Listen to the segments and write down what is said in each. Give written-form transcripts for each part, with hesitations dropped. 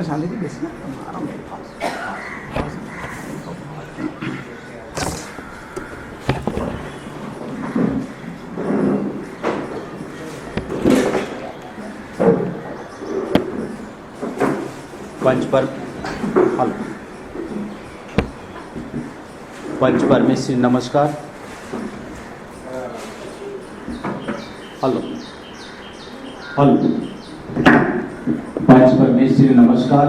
શાંતિથી બેસીને આરામ पंच परमेश्वरी नमस्कार। हेलो हेलो पंच परमेश्वरी नमस्कार।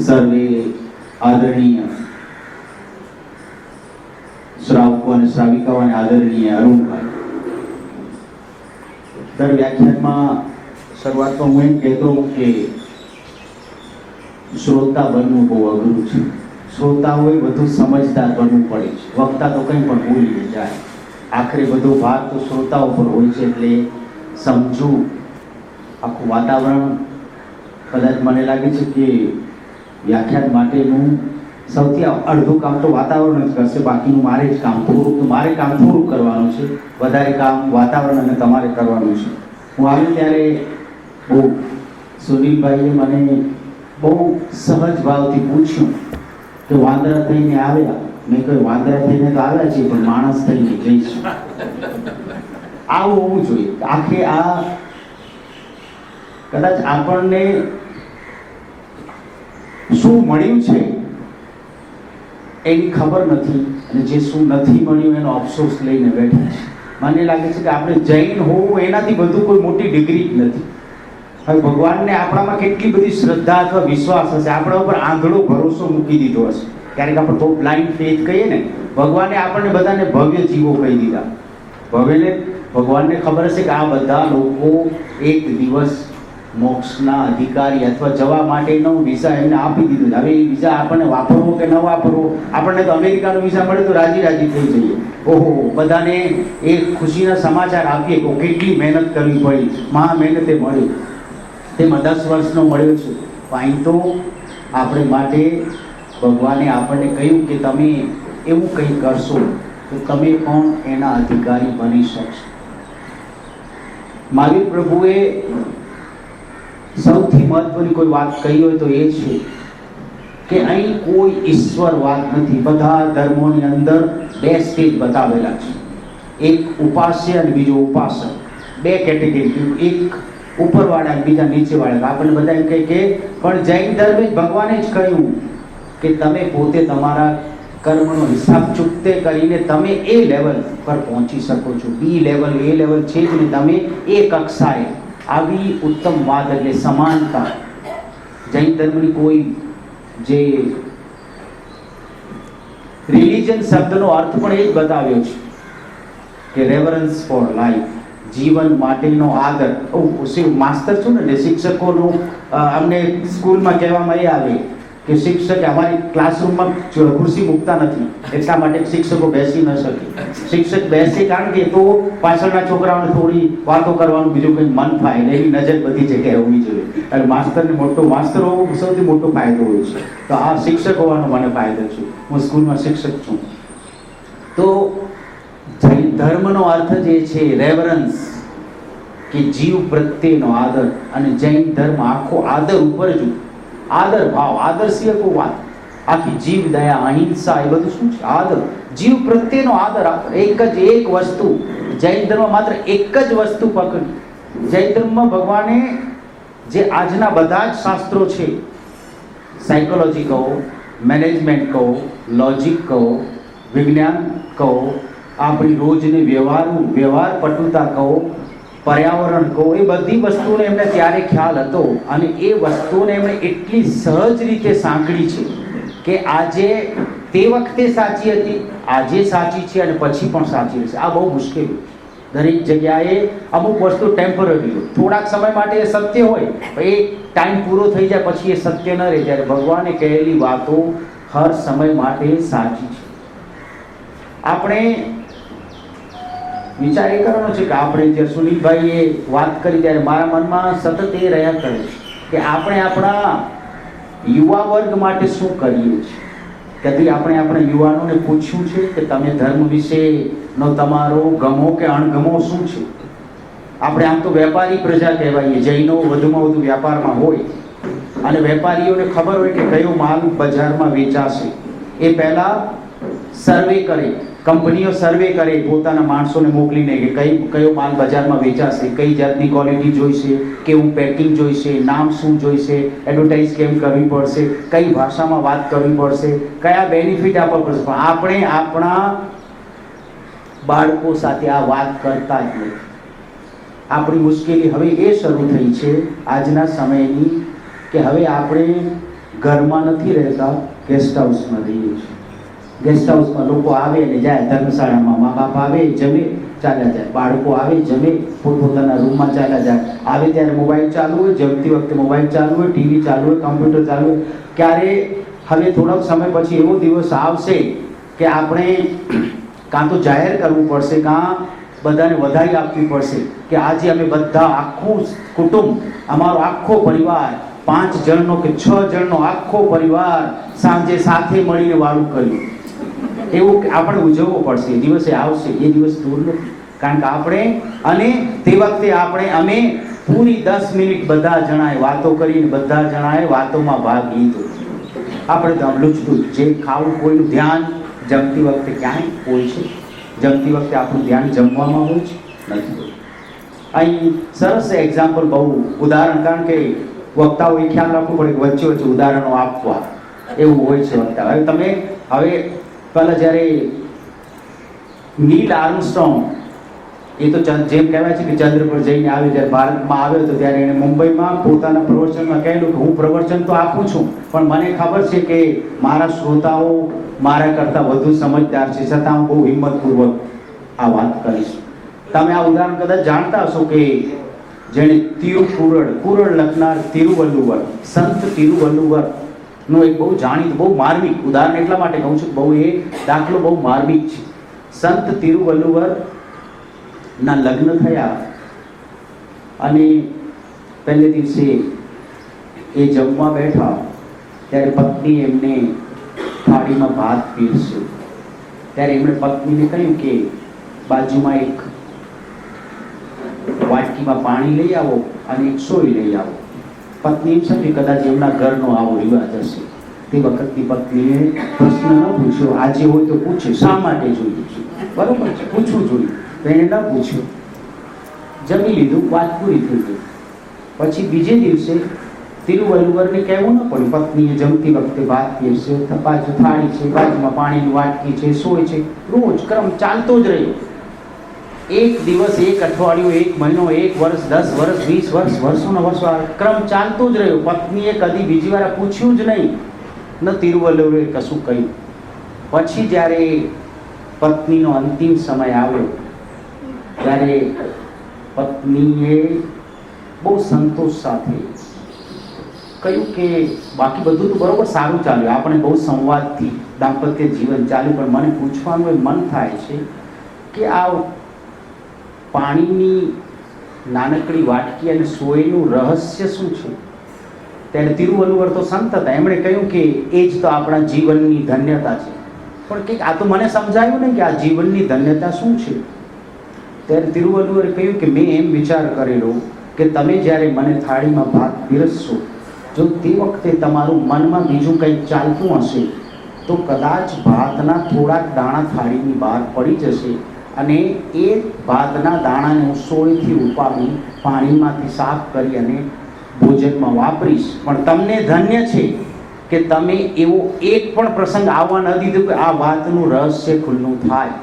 सर्वे आदरणीय श्रावको और श्राविकाओं ने आदरणीय अरुण भाई, दर व्याख्यान में शुरुआत में हूँ एम कहतो हूँ कि श्रोता बनવું બહુ અઘરું છે। શ્રોતાઓએ વધુ સમજદાર બનવું પડે છે। વક્તા તો કંઈ પણ બોલી જાય, આખરે બધો ભાર તો શ્રોતાઓ પર હોય છે। એટલે સમજવું આખું વાતાવરણ કદાચ મને લાગે છે કે વ્યાખ્યાન માટેનું સૌથી અડધું કામ તો વાતાવરણ જ કરશે, બાકીનું મારે જ કામ મારે કામ થોડું કરવાનું છે, વધારે કામ વાતાવરણ અને તમારે કરવાનું છે। હું આવ્યો ત્યારે બહુ સુનિલભાઈએ મને બહુ સહજ ભાવથી પૂછ્યું કે વાંદરા થઈને આવ્યા? મેં કહ્યું વાંદરા થઈને તો આવ્યા છીએ, પણ માણસ થઈને જઈશું। આવું હોવું જોઈએ। આખે આ કદાચ આપણને શું મળ્યું છે એની ખબર નથી, અને જે શું નથી મળ્યું એનો અફસોસ લઈને બેઠા છે। મને લાગે છે કે આપણે જૈન હોવું એનાથી વધુ કોઈ મોટી ડિગ્રી જ નથી। હવે ભગવાનને આપણામાં કેટલી બધી શ્રદ્ધા અથવા વિશ્વાસ હશે, આપણા ઉપર આંધળો ભરોસો મૂકી દીધો હશે। ક્યારેક આપણે બહુ બ્લાઇન્ડ ફેથ કહીએ ને, ભગવાને આપણને બધાને ભવ્ય જીવો કહી દીધા। ભગવાનને ખબર હશે કે આ બધા લોકો એક દિવસ મોક્ષના અધિકારી અથવા જવા માટેનો વિઝા એમને આપી દીધો છે। હવે એ વિઝા આપણને વાપરવો કે ન વાપરવો, આપણને તો અમેરિકાનો વિઝા મળે તો રાજી રાજી થઈ જઈએ। ઓહો, બધાને એ ખુશીના સમાચાર આપીએ કે કેટલી મહેનત કરવી પડી, મહા મહેનતે મળ્યું। તેમાં 10 વર્ષનો મળ્યો છે। અહીં તો આપણે માટે ભગવાને આપણને કહ્યું કે તમે એવું કંઈ કરશો તો તમે પણ એના અધિકારી બની શકશો। મહાવીર પ્રભુએ સૌથી મહત્વની કોઈ વાત કહી હોય તો એ છે કે અહીં કોઈ ઈશ્વરવાદ નથી। બધા ધર્મોની અંદર 2 સ્ટેજ બતાવેલા છે, એક ઉપાસ્ય અને બીજો ઉપાસક। 2 કેટેગરી, એક ઉપરવાળા બીજા નીચેવાળા। આપણને બધા એમ કહે કે પણ જૈન ધર્મે ભગવાને જ કહ્યું કે તમે પોતે તમારા કર્મનો હિસાબ ચૂકતે કરીને તમે એ લેવલ પર પહોંચી શકો છો। બી લેવલ, એ લેવલ છે જ ને, તમે એ કક્ષાએ। આવી ઉત્તમવાદ એટલે સમાનતા જૈન ધર્મની કોઈ જે રિલિજન શબ્દનો અર્થ પણ એ જ બતાવ્યો છે કે રેવરન્સ ફોર લાઈફ, જીવન માટેનો આદર। માસ્તર છું ને, શિક્ષકોનું અમને સ્કૂલમાં કહેવામાં એ આવે કે શિક્ષકે અમારી ક્લાસરૂમમાં ખુરશી મૂકતા નથી, એટલા માટે શિક્ષકો બેસી ન શકે। શિક્ષક બેસે કારણ કે તો પાછળના છોકરાઓને થોડી વાતો કરવાનું બીજું કંઈ મન થાય, એની નજર બધી જગ્યાએ હોવી જોઈએ। અને માસ્તરને માસ્તર હોવો સૌથી મોટો ફાયદો હોય છે। તો આ શિક્ષક હોવાનો મને ફાયદો છે, હું સ્કૂલમાં શિક્ષક છું। તો જૈન ધર્મનો અર્થ જે છે રેવરન્સ, કે જીવ પ્રત્યેનો આદર। અને જૈન ધર્મ આખો આદર ઉપર જ, આદર ભાવ, આદર સિવાય કોઈ વાત, આખી જીવ દયા, અહિંસા, એ બધું શું છે? આદર, જીવ પ્રત્યેનો આદર। એક વસ્તુ જૈન ધર્મ માત્ર એક જ વસ્તુ પકડી। જૈન ધર્મમાં ભગવાને જે આજના બધા જ શાસ્ત્રો છે, સાયકોલોજી કહો, મેનેજમેન્ટ કહો, લોજિક કહો, વિજ્ઞાન કહો, આપણી રોજની વ્યવહાર પટુતા કહો, પર્યાવરણ કહો, એ બધી વસ્તુને એમને ત્યારે ખ્યાલ હતો, અને એ વસ્તુને એમણે એટલી સહજ રીતે સાંકળી છે કે આજે તે વખતે સાચી હતી, આજે સાચી છે, અને પછી પણ સાચી રહેશે। આ બહુ મુશ્કેલ। દરેક જગ્યાએ અમુક વસ્તુ ટેમ્પરરી હોય, થોડાક સમય માટે એ સત્ય હોય, એ ટાઈમ પૂરો થઈ જાય પછી એ સત્ય ન રહે। જ્યારે ભગવાને કહેલી વાતો હર સમય માટે સાચી છે। આપણે વિચાર એ કરવાનો છે કે આપણે જે સુનિલભાઈએ વાત કરી ત્યારે મારા મનમાં સતત એ રહ્યા કરે કે આપણે આપણા યુવા વર્ગ માટે શું કરીએ છીએ. કદી આપણે આપણા યુવાનોને પૂછ્યું છે કે તમે ધર્મ વિશેનો તમારો ગમો કે અણગમો શું છે? આપણે આમ તો વેપારી પ્રજા કહેવાઈએ. જૈનો વધુમાં વધુ વ્યાપારમાં હોય અને વેપારીઓને ખબર હોય કે કયો માલ બજારમાં વેચાશે. એ પહેલા સર્વે કરે, કંપનીઓ સર્વે કરે પોતાના માણસોને મોકલીને કે કયો માલ બજારમાં વેચાશે, કઈ જાતની ક્વોલિટી જોઈશે, કેવું પેકિંગ જોઈશે, નામ શું જોઈશે, એડવર્ટાઇઝ કેમ કરવી પડશે, કઈ ભાષામાં વાત કરવી પડશે, કયા બેનિફિટ આપવા પડશે. પણ આપણે આપણા બાળકો સાથે આ વાત કરતા જ નથી. આપણી મુશ્કેલી હવે એ શરૂ થઈ છે આજના સમયની કે હવે આપણે ઘરમાં નથી રહેતા, ગેસ્ટ હાઉસમાં રહીએ છીએ. ગેસ્ટ હાઉસમાં લોકો આવે અને જાય, ધર્મશાળામાં મા બાપ આવે, જમે, ચાલ્યા જાય. બાળકો આવે, જમે, પોતપોતાના રૂમમાં ચાલ્યા જાય. આવે ત્યારે મોબાઈલ ચાલુ હોય, જમતી વખતે મોબાઈલ ચાલુ હોય, ટીવી ચાલુ હોય, કમ્પ્યુટર ચાલુ હોય. ક્યારે હવે થોડાક સમય પછી એવો દિવસ આવશે કે આપણે કાં તો જાહેર કરવું પડશે, કાં બધાને વધાઈ આપવી પડશે કે આજે અમે બધા આખું કુટુંબ, અમારો આખો પરિવાર, 5 જણનો કે 6 જણનો આખો પરિવાર સાંજે સાથે મળીને વાળું કર્યું. એવું આપણે ઉજવવો પડશે. એ દિવસે આવશે, એ દિવસ દૂર નથી. કારણ કે આપણે અને તે વખતે અમે પૂરી 10 મિનિટ બધા જણાએ વાતો કરીને બધા જણાએ વાતોમાં ભાગ લીધો. આપણે તો લૂછતું જે ખાવું, કોઈનું ધ્યાન જમતી વખતે ક્યાંય હોય છે? જમતી વખતે આપણું ધ્યાન જમવામાં હોય છે? નથી. અહીં સરસ એક્ઝામ્પલ, બહુ ઉદાહરણ, કારણ કે વક્તાઓએ ખ્યાલ રાખવું પડે કે વચ્ચે વચ્ચે ઉદાહરણો આપવા, એવું હોય છે વક્તા. હવે પહેલાં જ્યારે નીલ આર્મસ્ટ્રોંગ, એ તો જેમ કહેવાય છે કે ચંદ્ર પર જઈને આવ્યો, જ્યારે ભારતમાં આવ્યો હતો ત્યારે એણે મુંબઈમાં પોતાના પ્રવચનમાં કહેલું કે હું પ્રવચન તો આપું છું પણ મને ખબર છે કે મારા શ્રોતાઓ મારા કરતાં વધુ સમજદાર છે, છતાં હું બહુ હિંમતપૂર્વક આ વાત કરીશ. તમે આ ઉદાહરણ કદાચ જાણતા હશો કે જેણે કુરળ લખનાર તિરુવલ્લુવર, સંત તિરુવલ્લુવર નું એક બહુ જાણીતું, બહુ માર્મિક ઉદાહરણ એટલા માટે કહું છું, બહુ એ દાખલો બહુ માર્મિક છે. સંત તિરુવલ્લુવર ના લગ્ન થયા અને પહેલે દિવસે એ જમવા બેઠા ત્યારે પત્ની એમને થાળીમાં ભાત પીરસ્યો. ત્યારે એમણે પત્નીને કહ્યું કે બાજુમાં એક વાટકીમાં પાણી લઈ આવો અને એક સોય લઈ આવો. પત્ની એમ સમજી કદાચ એમના ઘરનો આવો રિવાજ હશે. તે વખતની પત્નીએ પ્રશ્ન ન પૂછ્યો. આજે હોય તો પૂછે, શા માટે જોઈએ છે? બરોબર છે, પૂછવું જોઈએ. તો એને ન પૂછ્યું, જમી લીધું, વાત પૂરી થઈ ગઈ. પછી બીજે દિવસે તિરુવલ્લુવરને કહેવું ન પડ્યું. પત્નીએ જમતી વખતે ભાત પીરસ્યો, બાજુ થાળી છે, બાજુમાં પાણીની વાટકી છે, સોય છે, રોજ ક્રમ ચાલતો જ રહ્યો. એક દિવસ, એક અઠવાડિયું, એક મહિનો, 1 વર્ષ, 10 વર્ષ, 20 વર્ષ, વર્ષોના વર્ષો ક્રમ ચાલતો જ રહ્યો. પત્નીએ કદી બીજી વાર પૂછ્યું જ નહીં, ન તિરુવલ્લુવરે કશું કહ્યું. પછી જ્યારે પત્નીનો અંતિમ સમય આવ્યો ત્યારે પત્નીએ બહુ સંતોષ સાથે કહ્યું કે બાકી બધું તો બરોબર સારું ચાલ્યું, આપણે બહુ સંવાદથી દાંપત્ય જીવન ચાલ્યું, પણ મને પૂછવાનું એ મન થાય છે કે આ પાણીની નાનકડી વાટકી અને સોયનું રહસ્ય શું છે? ત્યારે તિરુવલ્લુવર તો સંત હતા, એમણે કહ્યું કે એ જ તો આપણા જીવનની ધન્યતા છે. પણ કંઈક આ તો મને સમજાયું નહીં કે આ જીવનની ધન્યતા શું છે. ત્યારે તિરુવલ્લુવરે કહ્યું કે મેં એમ વિચાર કરેલો કે તમે જ્યારે મને થાળીમાં ભાત પીરસશો, જો તે વખતે તમારું મનમાં બીજું કંઈક ચાલતું હશે તો કદાચ ભાતના થોડાક દાણા થાળીની બહાર પડી જશે અને એ ભાતના દાણાને હું સોયથી ઉપાડી પાણીમાંથી સાફ કરી અને ભોજનમાં વાપરીશ. પણ તમને ધન્ય છે કે તમે એવો એક પણ પ્રસંગ આવવા ન દીધો કે આ વાતનું રહસ્ય ખુલ્લું થાય.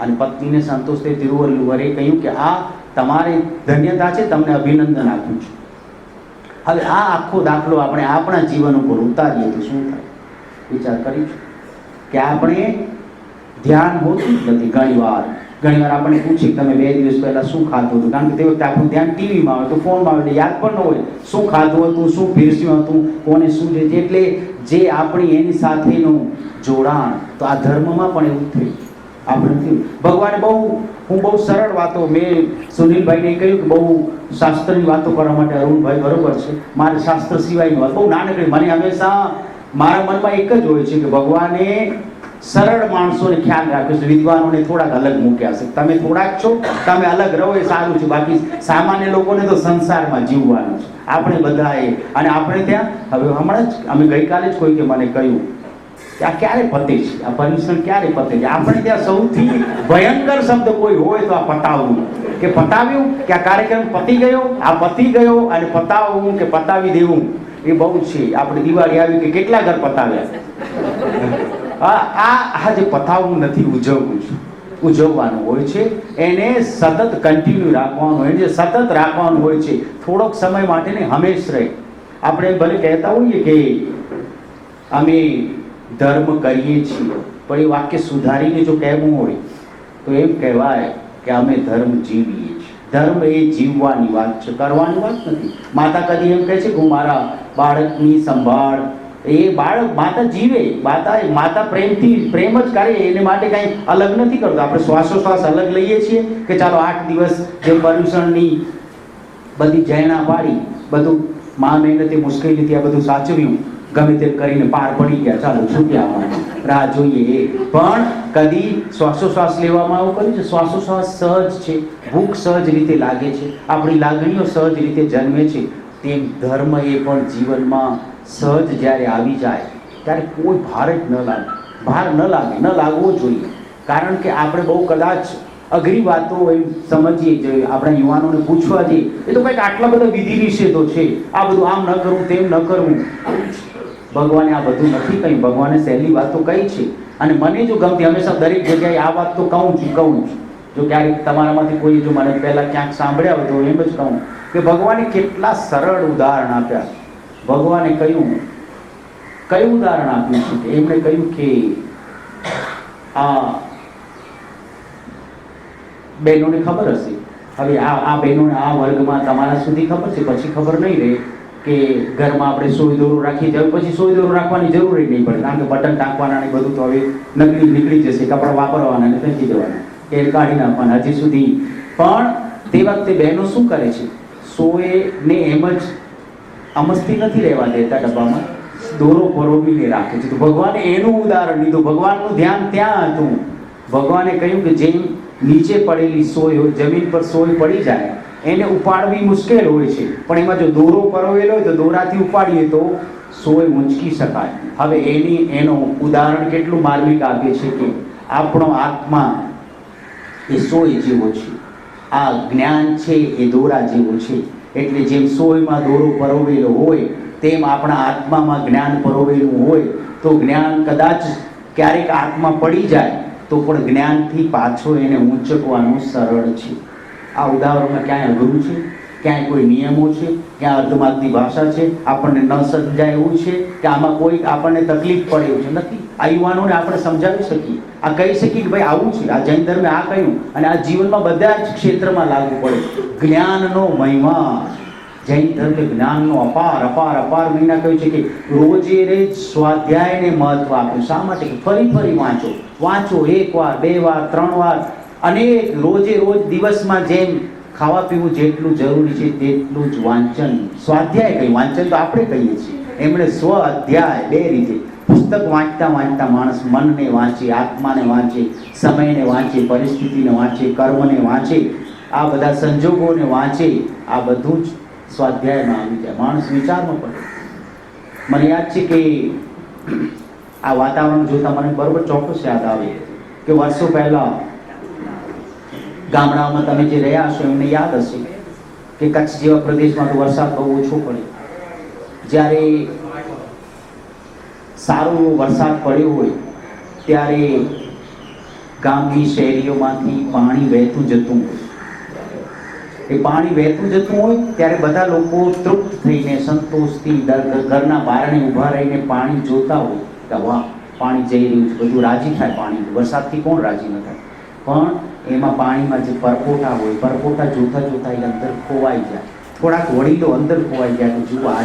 અને પત્નીને સંતોષ થઈ તિરુવલ્લુવરે કહ્યું કે આ તમારી ધન્યતા છે, તમને અભિનંદન આપું છું. હવે આ આખો દાખલો આપણે આપણા જીવન ઉપર ઉતારીએ તો શું થાય? વિચાર કરીશું કે આપણે ધ્યાન હોતું જ નથી. ઘણીવાર આપણને પૂછે તમે 2 દિવસ પહેલા શું ખાધું હતું, કારણ કે તે વખતે આપણું ધ્યાન ટીવીમાં હોય તો ફોનમાં હોય એટલે યાદ પણ ન હોય શું ખાધું હતું, શું પીરસ્યું હતું, કોને શું છે. એટલે જે આપણી એની સાથેનું જોડાણ, તો આ ધર્મમાં પણ એવું થયું. આપણે થયું ભગવાને બહુ હું બહુ સરળ વાતો, મેં સુનિલભાઈને કહ્યું કે બહુ શાસ્ત્રની વાતો કરવા માટે અરુણભાઈ બરોબર છે, મારે શાસ્ત્ર સિવાયની વાત બહુ નાનકડી. મને હંમેશા મારા મનમાં એક જ હોય છે કે ભગવાને સરળ માણસોને ખ્યાલ રાખ્યો છે, વિદ્વાનોને થોડાક અલગ મૂક્યા છે. તમે થોડાક છો, તમે અલગ રહો એ સારું છે, બાકી સામાન્ય લોકોને તો સંસારમાં જીવવાનું છે. આપણે બધાએ, અને આપણે ત્યાં હવે હમણાં જ અમે ગઈકાલે જ કોઈકે મને કહ્યું કે આ ક્યારે પતે છે, આ પર્યુષણ ક્યારે પતે છે. આપણે ત્યાં સૌથી ભયંકર શબ્દ કોઈ હોય તો આ પતાવવું, કે પતાવ્યું કે આ કાર્યક્રમ પતી ગયો, આ પતી ગયો, અને પતાવવું કે પતાવી દેવું એ બહુ છે. આપણે દિવાળી આવી કે કેટલા ઘર પતાવ્યા. આ જે પતાવવું નથી, ઉજવવું છે, ઉજવવાનું હોય છે, એને સતત કન્ટિન્યુ રાખવાનું હોય, જે સતત રાખવાનું હોય છે, થોડોક સમય માટે ને હંમેશ રહે. આપણે ભલે કહેતા હોઈએ કે અમે ધર્મ કરીએ છીએ, પણ એ વાક્ય સુધારીને જો કહેવું હોય તો એમ કહેવાય કે અમે ધર્મ જીવીએ છીએ. ધર્મ એ જીવવાની વાત છે, કરવાની વાત નથી. માતા કદી એમ કહે છે કે હું મારા બાળકની સંભાળ, એ બાળક માતા જીવે, માતા પ્રેમથી પ્રેમ જ કરે, એને માટે કંઈ અલગ નથી કરતો. આપણે શ્વાસોશ્વાસ અલગ લઈએ છીએ કે ચાલો 8 દિવસ જે પર્યુષણની બધી જૈણા પાડી, બધું મા મહેનતે મુશ્કેલીથી આ બધું સાચવ્યું, ગમે તે કરીને પાર પડી ગયા, ચાલો છૂટ્યા, રાહ જોઈએ. પણ કદી શ્વાસોશ્વાસ લેવામાં આવું કર્યું છે? શ્વાસોશ્વાસ સહજ છે, ભૂખ સહજ રીતે લાગે છે, આપણી લાગણીઓ સહજ રીતે જન્મે છે. તેમ ધર્મ એ પણ જીવનમાં સહજ જ્યારે આવી જાય ત્યારે કોઈ ભાર જ ન લાગે, ભાર ન લાગવો જોઈએ. કારણ કે આપણે બહુ કદાચ અઘરી વાતો એમ સમજીએ, જોઈએ આપણા યુવાનોને પૂછવા જઈએ એ તો કંઈક આટલા બધા વિધિ નિષેધો છે, આ બધું આમ ન કરવું, તેમ ન કરવું. ભગવાને આ બધું નથી કહ્યું, ભગવાને સહેલી વાતો કહી છે. અને મને જો ગમતી, હંમેશા દરેક જગ્યાએ આ વાત તો કહું છું. જો ક્યારેક તમારામાંથી કોઈ જો મને પહેલાં ક્યાંક સાંભળ્યા હોય તો એમ જ કહું કે ભગવાને કેટલા સરળ ઉદાહરણ આપ્યા. ભગવાને કયું ઉદાહરણ આપ્યું છે કે એમણે કહ્યું કે આ બહેનોને ખબર હશે, હવે આ બહેનોને આ વર્ગમાં તમારા સુધી ખબર છે, પછી ખબર નહીં રહે કે ઘરમાં આપણે સોય દોરો રાખીએ જાય, પછી સોય દોરો રાખવાની જરૂર નહીં પડે, કારણ કે બટન ટાંકવાના ને બધું તો હવે નીકળી જશે, કપડાં વાપરવાના ને ફેંકી દેવાના, કે કાઢી નાખવાના હજી સુધી. પણ તે વખતે બહેનો શું કરે છે? સોયને એમ જ અમસ્તી નથી રહેવા દેતા, ડબ્બામાં દોરો પરોવીને રાખે છે. તો ભગવાને એનું ઉદાહરણ લીધું, ભગવાનનું ધ્યાન ત્યાં હતું. ભગવાને કહ્યું કે જેમ નીચે પડેલી સોય હોય, જમીન પર સોય પડી જાય, એને ઉપાડવી મુશ્કેલ હોય છે, પણ એમાં જો દોરો પરોવેલો હોય તો દોરાથી ઉપાડીએ તો સોય ઊંચકી શકાય. હવે એનું ઉદાહરણ કેટલું માર્મિક આપે છે કે આપણો આત્મા એ સોય જેવો છે, આ જ્ઞાન છે એ દોરા જેવો છે. એટલે જેમ સોયમાં દોરો પરોવેલો હોય તેમ આપણા આત્મામાં જ્ઞાન પરોવેલું હોય, તો જ્ઞાન કદાચ ક્યારેક આત્મા પડી જાય તો પણ જ્ઞાનથી પાછો એને ઊંચકવાનું સરળ છે. આ ઉદાહરણમાં ક્યાંય અઘરું છે, ક્યાંય કોઈ નિયમો છે, ક્યાં અર્ધમાર્ગની ભાષા છે, આપણને ન સમજાય એવું છે કે આમાં કોઈ આપણને તકલીફ પડે એવું છે? નથી. આ યુવાનોને આપણે સમજાવી શકીએ, આ કહી શકીએ કે ભાઈ આવું છે, આ જૈન ધર્મે આ કહ્યું, અને આ જીવનમાં બધા જ ક્ષેત્રમાં લાગુ પડે. જ્ઞાનનો મહિમા, જૈન ધર્મે જ્ઞાનનો અપાર અપાર અપાર મહિના કહ્યું છે કે રોજે રોજ સ્વાધ્યાયને મહત્વ આપ્યું. શા માટે? ફરી વાંચો, 1 વાર 2 વાર 3 વાર, અને રોજે રોજ દિવસમાં જેમ ખાવા પીવું જેટલું જરૂરી છે તેટલું જ વાંચન. સ્વાધ્યાય કહ્યું, વાંચન તો આપણે કહીએ છીએ, એમણે સ્વ અધ્યાય. 2 રીતે પુસ્તક વાંચતા માણસ મનને વાંચે, આત્માને વાંચે, સમયને વાંચે, પરિસ્થિતિને વાંચે, કર્મને વાંચે, આ બધા સંજોગોને વાંચે. આ બધું જ સ્વાધ્યાયમાં આવી જાય, માણસ વિચારમાં પડે. મને યાદ છે કે આ વાતાવરણ જોતા મને બરોબર ચોક્કસ યાદ આવે કે વર્ષો પહેલા ગામડાઓમાં તમે જે રહ્યા હશો એમને યાદ હશે કે કચ્છ જેવા પ્રદેશમાં તો વરસાદ બહુ ઓછો પડે. જ્યારે સારો વરસાદ પડ્યો હોય ત્યારે ગામની શેરીઓમાંથી પાણી વહેતું જતું હોય. એ પાણી વહેતું જતું હોય ત્યારે બધા લોકો તૃપ્ત થઈને, સંતોષથી ઘરના બારણે ઊભા રહીને પાણી જોતા હોય કે વાહ, પાણી જઈ રહ્યું છે, બધું રાજી થાય. પાણી વરસાદથી કોણ રાજી ન થાય? પણ એમાં પાણીમાં જે પરપોટા હોય, પરપોટા જોતા એ અંદર ખોવાઈ જાય. થોડાક વડીલો અંદર ખોવાઈ ગયા કે જુઓ આ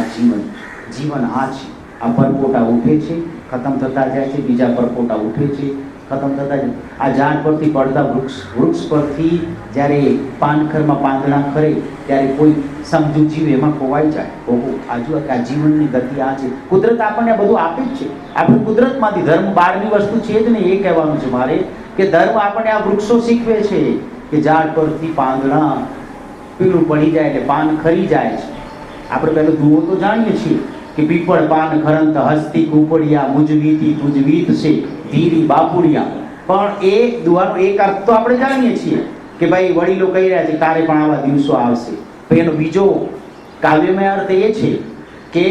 જીવન આ છે. આ પરપોટા ઉઠે છે, ખતમ થતા જાય છે, બીજા પરપોટા ઉઠે છે, ખતમ થતા જ. આ ઝાડ પરથી પડતા વૃક્ષ પરથી જ્યારે પાનખરમાં પાંદડા ખરે ત્યારે કોઈ સમજુ જીવ એમાં ખોવાઈ જાય. ઓહો, આજુ આ જીવનની ગતિ આ છે. કુદરત આપણને બધું આપે જ છે. આપણે કુદરતમાંથી, ધર્મ બહારની વસ્તુ છે જ નહીં. એ કહેવાનું છે મારે કે ધર્મ આપણને આ વૃક્ષો શીખવે છે કે ઝાડ પરથી પાંદડા પીળું પડી જાય એટલે પાન ખરી જાય છે. આપણે પહેલો દુઓ તો જાણીએ છીએ કે પીપળ પાન ખરંત હસ્તી કુપડિયા મુજવીતી તુજવીત છે ધીરી બાપુડિયા. પણ એ દુઆનો એક અર્થ તો આપણે જાણીએ છીએ કે ભાઈ વડીલો કહી રહ્યા છે તારે પણ આવા દિવસો આવશે. તો એનો બીજો કાવ્યમય અર્થ એ છે કે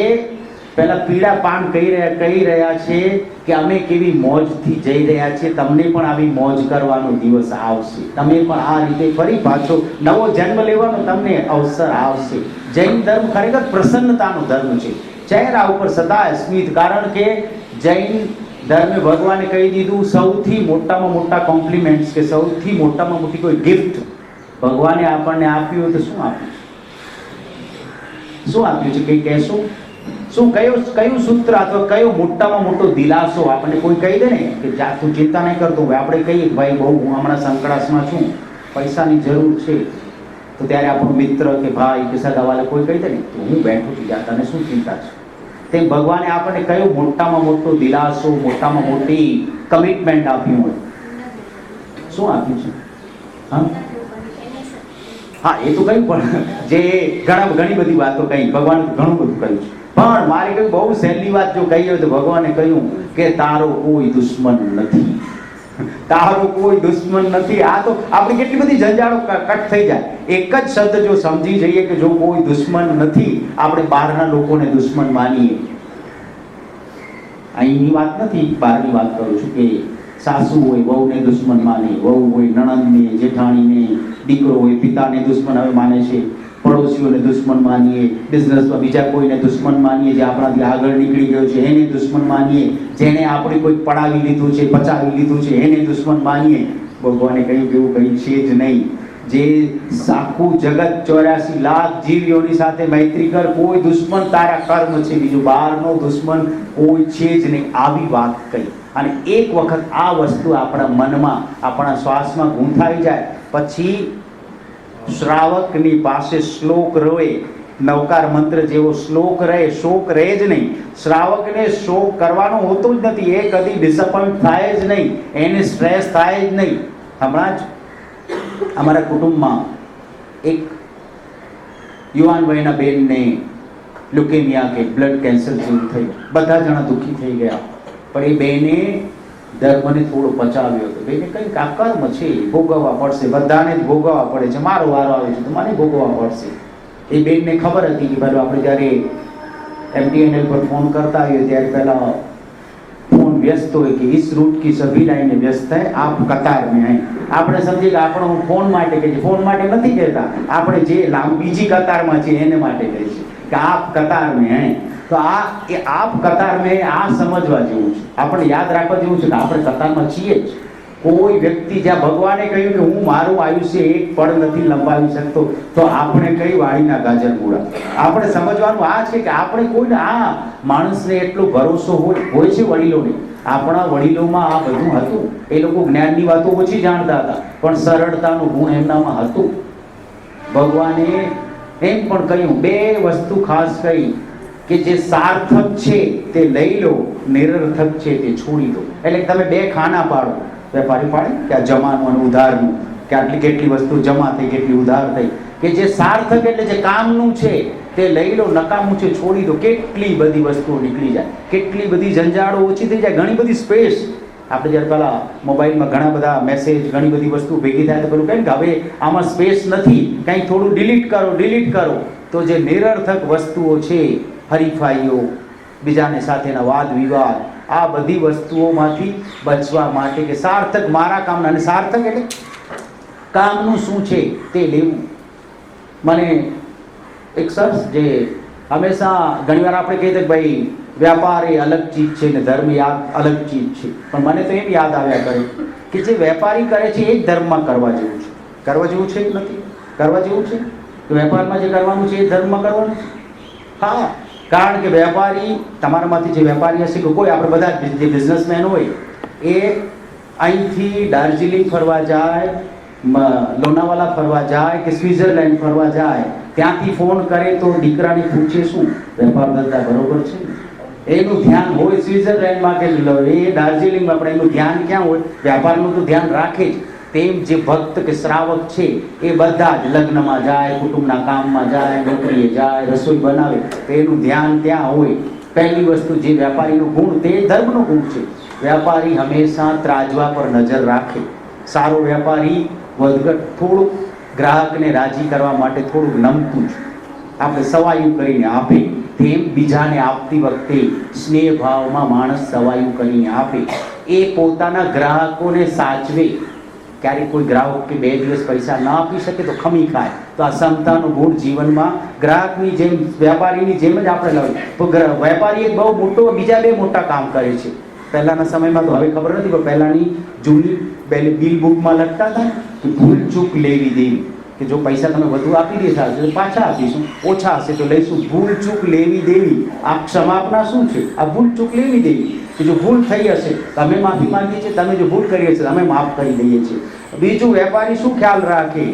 પેલા પીળા પાન કહી રહ્યા છે કે અમે કેવી મોજથી જઈ રહ્યા છીએ, તમને પણ આવી મોજ કરવાનો દિવસ આવશે. તમે પણ આ રીતે ફરી પાછો નવો જન્મ લેવાનો તમને અવસર આવશે. જૈન ધર્મ ખરેખર પ્રસન્નતાનો ધર્મ છે. ચહેરા ઉપર સદા સ્મિત, કારણ કે જૈન ધર્મે ભગવાને કહી દીધું સૌથી મોટામાં મોટા કોમ્પ્લિમેન્ટ્સ કે સૌથી મોટામાં મોટી કોઈ ગિફ્ટ ભગવાને આપણને આપ્યું તો શું આપ્યું? શું આપ્યું છે? કંઈ કહેશું? શું કયું સૂત્ર અથવા કયો મોટામાં મોટો દિલાસો આપણને કોઈ કહી દે ને કે જા તું ચિંતા નહીં કરતો. આપણે કહીએ ભાઈ બહુ હું હમણાં સંકળાશમાં છું, પૈસાની જરૂર છે, તો ત્યારે આપણો મિત્ર કે ભાઈ કે સગાવાલે કોઈ કહી દે ને તો હું બેઠું છું, જા તને શું ચિંતા છે. તેમ ભગવાને આપણને કયો મોટામાં મોટો દિલાસો, મોટામાં મોટી કમિટમેન્ટ આપ્યું હોય? શું આપ્યું છે? હા, એ તો કહ્યું, પણ જે ઘણી બધી વાતો કહી, ભગવાન ઘણું બધું કહ્યું છે. પણ મારે કહ્યું બહુ સહેલી વાત જો કહી હોય તો ભગવાને કહ્યું કે તારો કોઈ દુશ્મન નથી. તારો કોઈ દુશ્મન નથી. આ તો આપણી કેટલી બધી ઝંઝાળો કટ થઈ જાય. એક જ શબ્દ જો સમજી જઈએ કે જો કોઈ દુશ્મન નથી, આપણે બહારના લોકોને દુશ્મન માનીએ. અહીંની વાત નથી, બહારની વાત કરું છું કે સાસુ હોય વહુને દુશ્મન માને, વહુ હોય નણંદને, જેઠાણીને, દીકરો હોય પિતાને દુશ્મન હવે માને છે, પડોશીઓને દુશ્મન માનીએ, બિઝનેસમાં બીજા કોઈને દુશ્મન માનીએ, જે આપણાથી આગળ નીકળી ગયો છે એને દુશ્મન માનીએ, જેને આપણે કોઈ પડાવી લીધું છે, પચાવી લીધું છે એને દુશ્મન માનીએ. ભગવાને કહ્યું કે એવું કંઈ છે જ નહીં. જે આખું જગત 84 લાખ જીવીઓની સાથે મૈત્રી કર, કોઈ દુશ્મન તારા કર્મ છે, બીજું બહારનો દુશ્મન કોઈ છે જ નહીં. આવી વાત કહી અને એક વખત આ વસ્તુ આપણા મનમાં, આપણા શ્વાસમાં ગૂંથાઈ જાય પછી શ્રાવકની પાસે શ્લોક રહે, નવકાર મંત્ર જેવો શ્લોક રહે, શોક રહે જ નહીં. શ્રાવકને શોક કરવાનો હોતો જ નથી. એ કદી ડિસઅપોઇન્ટ થાય જ નહીં, એને સ્ટ્રેસ થાય જ નહીં. હમણાં જ અમારા કુટુંબમાં એક યુવાન વયના બેનને લ્યુકેમિયા કે બ્લડ કેન્સર જેવું થયું. બધા જણા દુઃખી થઈ ગયા. પણ એ બેને ધર્મને થોડો પચાવ્યો હતો. બેને કંઈક આ કર્મ છે, ભોગવવા પડશે, બધાને જ ભોગવવા પડે છે, મારો વારો આવે છે તો મને ભોગવવા પડશે. એ બેનને ખબર હતી કે ભાઈ આપણે જ્યારે MTNL પર ફોન કરતા હોઈએ ત્યારે પહેલા ફોન વ્યસ્ત હોય કે इस रूट की सभी लाइनें व्यस्त है, आप कतार में हैं. આપણે સમજીએ કે આપણો ફોન માટે કે ફોન માટે નથી કહેતા, આપણે જે બીજી કતારમાં છે એને માટે કહે છે કે આપ કતાર में हैं. તો આ એ આપ કતાર મેં આ સમજવા જેવું છે. આપણે યાદ રાખવા જેવું છે કે આપણે કતારમાં છીએ જ. કોઈ વ્યક્તિ જ્યાં ભગવાને કહ્યું કે હું મારું આયુષ્ય એક પળ નથી લંબાવી શકતો, તો આપણે કઈ વાળીના ગાજર મૂળા. આપણે સમજવાનું આ છે કે આપણે કોઈને આ માણસને એટલો ભરોસો હોય છે વડીલોને. આપણા વડીલોમાં આ બધું હતું. એ લોકો જ્ઞાનની વાતો ઓછી જાણતા હતા, પણ સરળતાનું ગુણ એમનામાં હતું. ભગવાને એમ પણ કહ્યું, બે વસ્તુ ખાસ કહી કે જે સાર્થક છે તે લઈ લો, નિરર્થક છે તે છોડી દો. એટલે તમે બે ખાના પાડો. વેપારી પાડે કે આ જમાનું અને ઉધારનું, કે આટલી કેટલી વસ્તુ જમા થઈ, કેટલી ઉધાર થઈ. કે જે સાર્થક એટલે જે કામનું છે તે લઈ લો, નકામું છે છોડી દો. કેટલી બધી વસ્તુઓ નીકળી જાય, કેટલી બધી ઝંઝાળો ઓછી થઈ જાય, ઘણી બધી સ્પેસ. આપણે જ્યારે પહેલા મોબાઈલમાં ઘણા બધા મેસેજ, ઘણી બધી વસ્તુ ભેગી થાય તો પેલું કહે કે હવે આમાં સ્પેસ નથી, કંઈક થોડું ડિલીટ કરો. તો જે નિરર્થક વસ્તુઓ છે, હરીફાઈઓ, બીજાને સાથેના વાદ વિવાદ, આ બધી વસ્તુઓમાંથી બચવા માટે કે સાર્થક મારા કામના, અને સાર્થક એટલે કામનું શું છે તે લેવું. મને એક સરસ જે હંમેશા ઘણીવાર આપણે કહીએ કે ભાઈ વ્યાપાર એ અલગ ચીજ છે ને ધર્મ અલગ ચીજ છે, પણ મને તો એમ યાદ આવ્યા કરે કે જે વેપારી કરે છે એ જ ધર્મમાં કરવા જેવું છે. કરવા જેવું છે કે નથી? કરવા જેવું છે કે વેપારમાં જે કરવાનું છે એ ધર્મમાં કરવાનું છે. હા, કારણ કે વેપારી, તમારામાંથી જે વેપારી હશે કે કોઈ, આપણે બધા જે બિઝનેસમેન હોય એ અહીંથી દાર્જિલિંગ ફરવા જાય, લોનાવાલા ફરવા જાય કે સ્વિટ્ઝરલેન્ડ ફરવા જાય, ત્યાંથી ફોન કરે તો દીકરાને પૂછે શું વેપાર ધંધા બરોબર છે? એનું ધ્યાન હોય સ્વિટ્ઝરલેન્ડમાં કે એ દાર્જિલિંગમાં, પણ એનું ધ્યાન ક્યાં હોય? વ્યાપારનું તો ધ્યાન રાખે જ. તેમ જે ભક્ત કે શ્રાવક છે એ બધા જ લગ્નમાં જાય, કુટુંબના કામમાં જાય, નોકરીએ જાય, રસોઈ બનાવે, તો એનું ધ્યાન ત્યાં હોય. પહેલી વસ્તુ જે વ્યાપારીનો ગુણ તે ધર્મનો ગુણ છે. વ્યાપારી હંમેશા ત્રાજવા પર નજર રાખે. સારો વ્યાપારી વધઘટ થોડુંક ગ્રાહકને રાજી કરવા માટે થોડુંક નમતું જ આપણે સવાયું કરીને આપે, તેમ બીજાને આપતી વખતે સ્નેહ ભાવમાં માણસ સવાયું કરીને આપે. એ પોતાના ગ્રાહકોને સાચવે. ક્યારેક કોઈ ગ્રાહક કે 2 દિવસ પૈસા ના આપી શકે તો ખમી ખાય. તો આ ક્ષમતાનો ગુણ જીવનમાં ગ્રાહકની જેમ વ્યાપારીની જેમ જ આપણે લાવીએ. તો વેપારી એક બહુ મોટો, બીજા 2 મોટા કામ કરે છે. પહેલાના સમયમાં તો હવે ખબર નથી, પણ પહેલાની જૂની બિલ બુકમાં લખતા હતા કે ભૂલ ચૂક લેવી દેવી, કે જો પૈસા તમે વધુ આપી દેતા હશો તો પાછા આપીશું, ઓછા હશે તો લઈશું. ભૂલ ચૂક લેવી દેવી, આ ક્ષમાપના શું છે? આ ભૂલ ચૂક લેવી દેવી, કે જો ભૂલ થઈ હશે તો અમે માફી માંગીએ છીએ, તમે જો ભૂલ કરી હશે અમે માફ કરી દઈએ છીએ. બીજું, વેપારી શું ખ્યાલ રાખે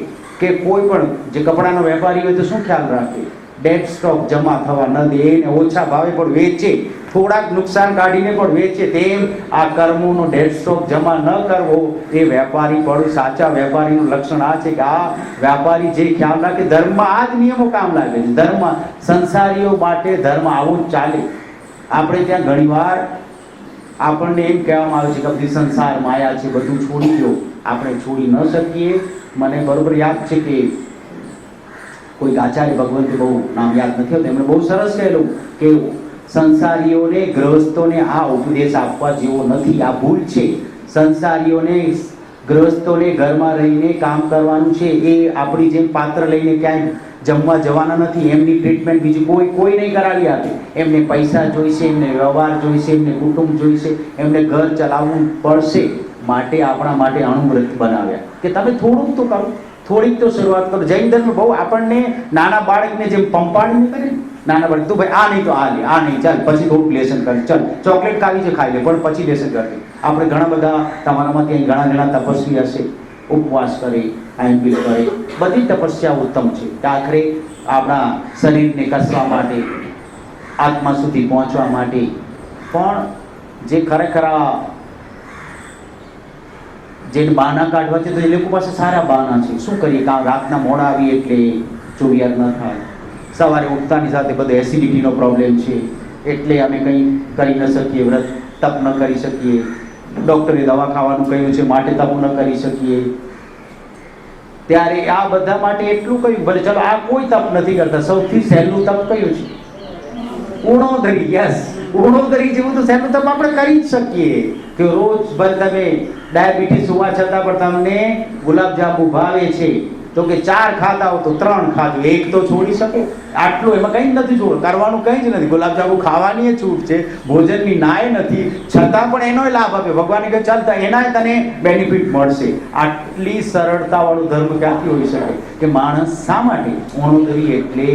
કે કોઈ પણ જે કપડાનો વેપારી હોય તો શું ખ્યાલ રાખે? ડેડ સ્ટોક જમા થવા ન દે, એને ઓછા ભાવે પણ વેચે, થોડાક નુકસાન કાઢીને પણ વેચે. તેમ આ કર્મોનો ડેડ સ્ટોક જમા ન કરવો એ વેપારી પણ સાચા વેપારીનું લક્ષણ આ છે કે આ વ્યાપારી જે ખ્યાલ રાખે. ધર્મમાં આ જ નિયમો કામ લાગે છે. ધર્મ સંસારીઓ માટે ધર્મ આવું જ ચાલે. આપણે ત્યાં ઘણીવાર આપણને એમ કહેવામાં આવે છે કે બધી સંસાર માયા છે, બધું છોડી દો. આપણે છોડી ન શકીએ. મને બરોબર યાદ છે કે કોઈ આચાર્ય ભગવંતે, બહુ નામ યાદ નથી હોતું, એમણે બહુ સરસ કહેલું કે સંસારીઓને, ગૃહસ્થોને આ ઉપદેશ આપવા જેવો નથી. આ ભૂલ છે. સંસારીઓને, ગૃહસ્થોને ઘરમાં રહીને કામ કરવાનું છે. એ આપણી જેમ પાત્ર લઈને ક્યાંય જમવા જવાના નથી. એમની ટ્રીટમેન્ટ બીજી કોઈ નહીં કરાવી આપે. એમને પૈસા જોઈશે, એમને વ્યવહાર જોઈશે, એમને કુટુંબ જોઈશે, એમને ઘર ચલાવવું પડશે. માટે આપણા માટે અણુવ્રત બનાવ્યા કે તમે થોડુંક તો કરો, થોડીક તો શરૂઆત કરો. જૈન ધર્મ બહુ આપણને નાના બાળકને જેમ પંપાડીને કરે, નાના બાળક તું ભાઈ આ નહીં તો આ લે, આ નહીં ચાલ પછી થોડુંક લેસન કરે, ચાલ ચોકલેટ ખાવી છે ખાઈ લે પણ પછી લેસન કરશે. આપણે ઘણા બધા, તમારામાંથી ઘણા તપસ્વી હશે, ઉપવાસ કરે, આઈમ્પી કરે, બધી તપસ્યા ઉત્તમ છે. આખરે આપણા શરીરને કસવા માટે, આત્મા સુધી પહોંચવા માટે. પણ જે ખરેખર જેને બહાના કાઢવા છે તો એ લોકો પાસે સારા બહાના છે. શું કરીએ, કામ રાતના મોડા આવી એટલે ચોવિયાર ન થાય, સવારે ઉઠતાની સાથે બધે એસિડિટીનો પ્રોબ્લેમ છે એટલે અમે કંઈ કરી ન શકીએ, વ્રત તપ ન કરી શકીએ, ડૉક્ટરે દવા ખાવાનું કહ્યું છે માટે તપ ન કરી શકીએ. ત્યારે આ બધા માટે એટલું કહ્યું, ભલે ચલો આ કોઈ તપ નથી કરતા, સૌથી સહેલું તપ કયું છે? ઉણોદરી. યસ, ઉણોદરી જેવું તો સહેલું તપ આપણે કરી જ શકીએ. કે રોજ ભલે તમે ડાયાબિટીસ હોવા છતાં પણ તમને ગુલાબજાંબુ ભાવે છે તો કે 4 ખાતા હો તો 3 ખાજો, 1 તો છોડી શકો. આટલું, એમાં કંઈ નથી છોડ કરવાનું, કંઈ જ નથી. ગુલાબજાંબુ ખાવાની છૂટ છે, ભોજનની નાય નથી, છતાં પણ એનોય લાભ આપે. ભગવાને કહે ચાલતા એનાય તને બેનિફિટ મળશે. આટલી સરળતાવાળું ધર્મ ક્યાંથી હોઈ શકે? કે માણસ શા માટે ઉણોદરી એટલે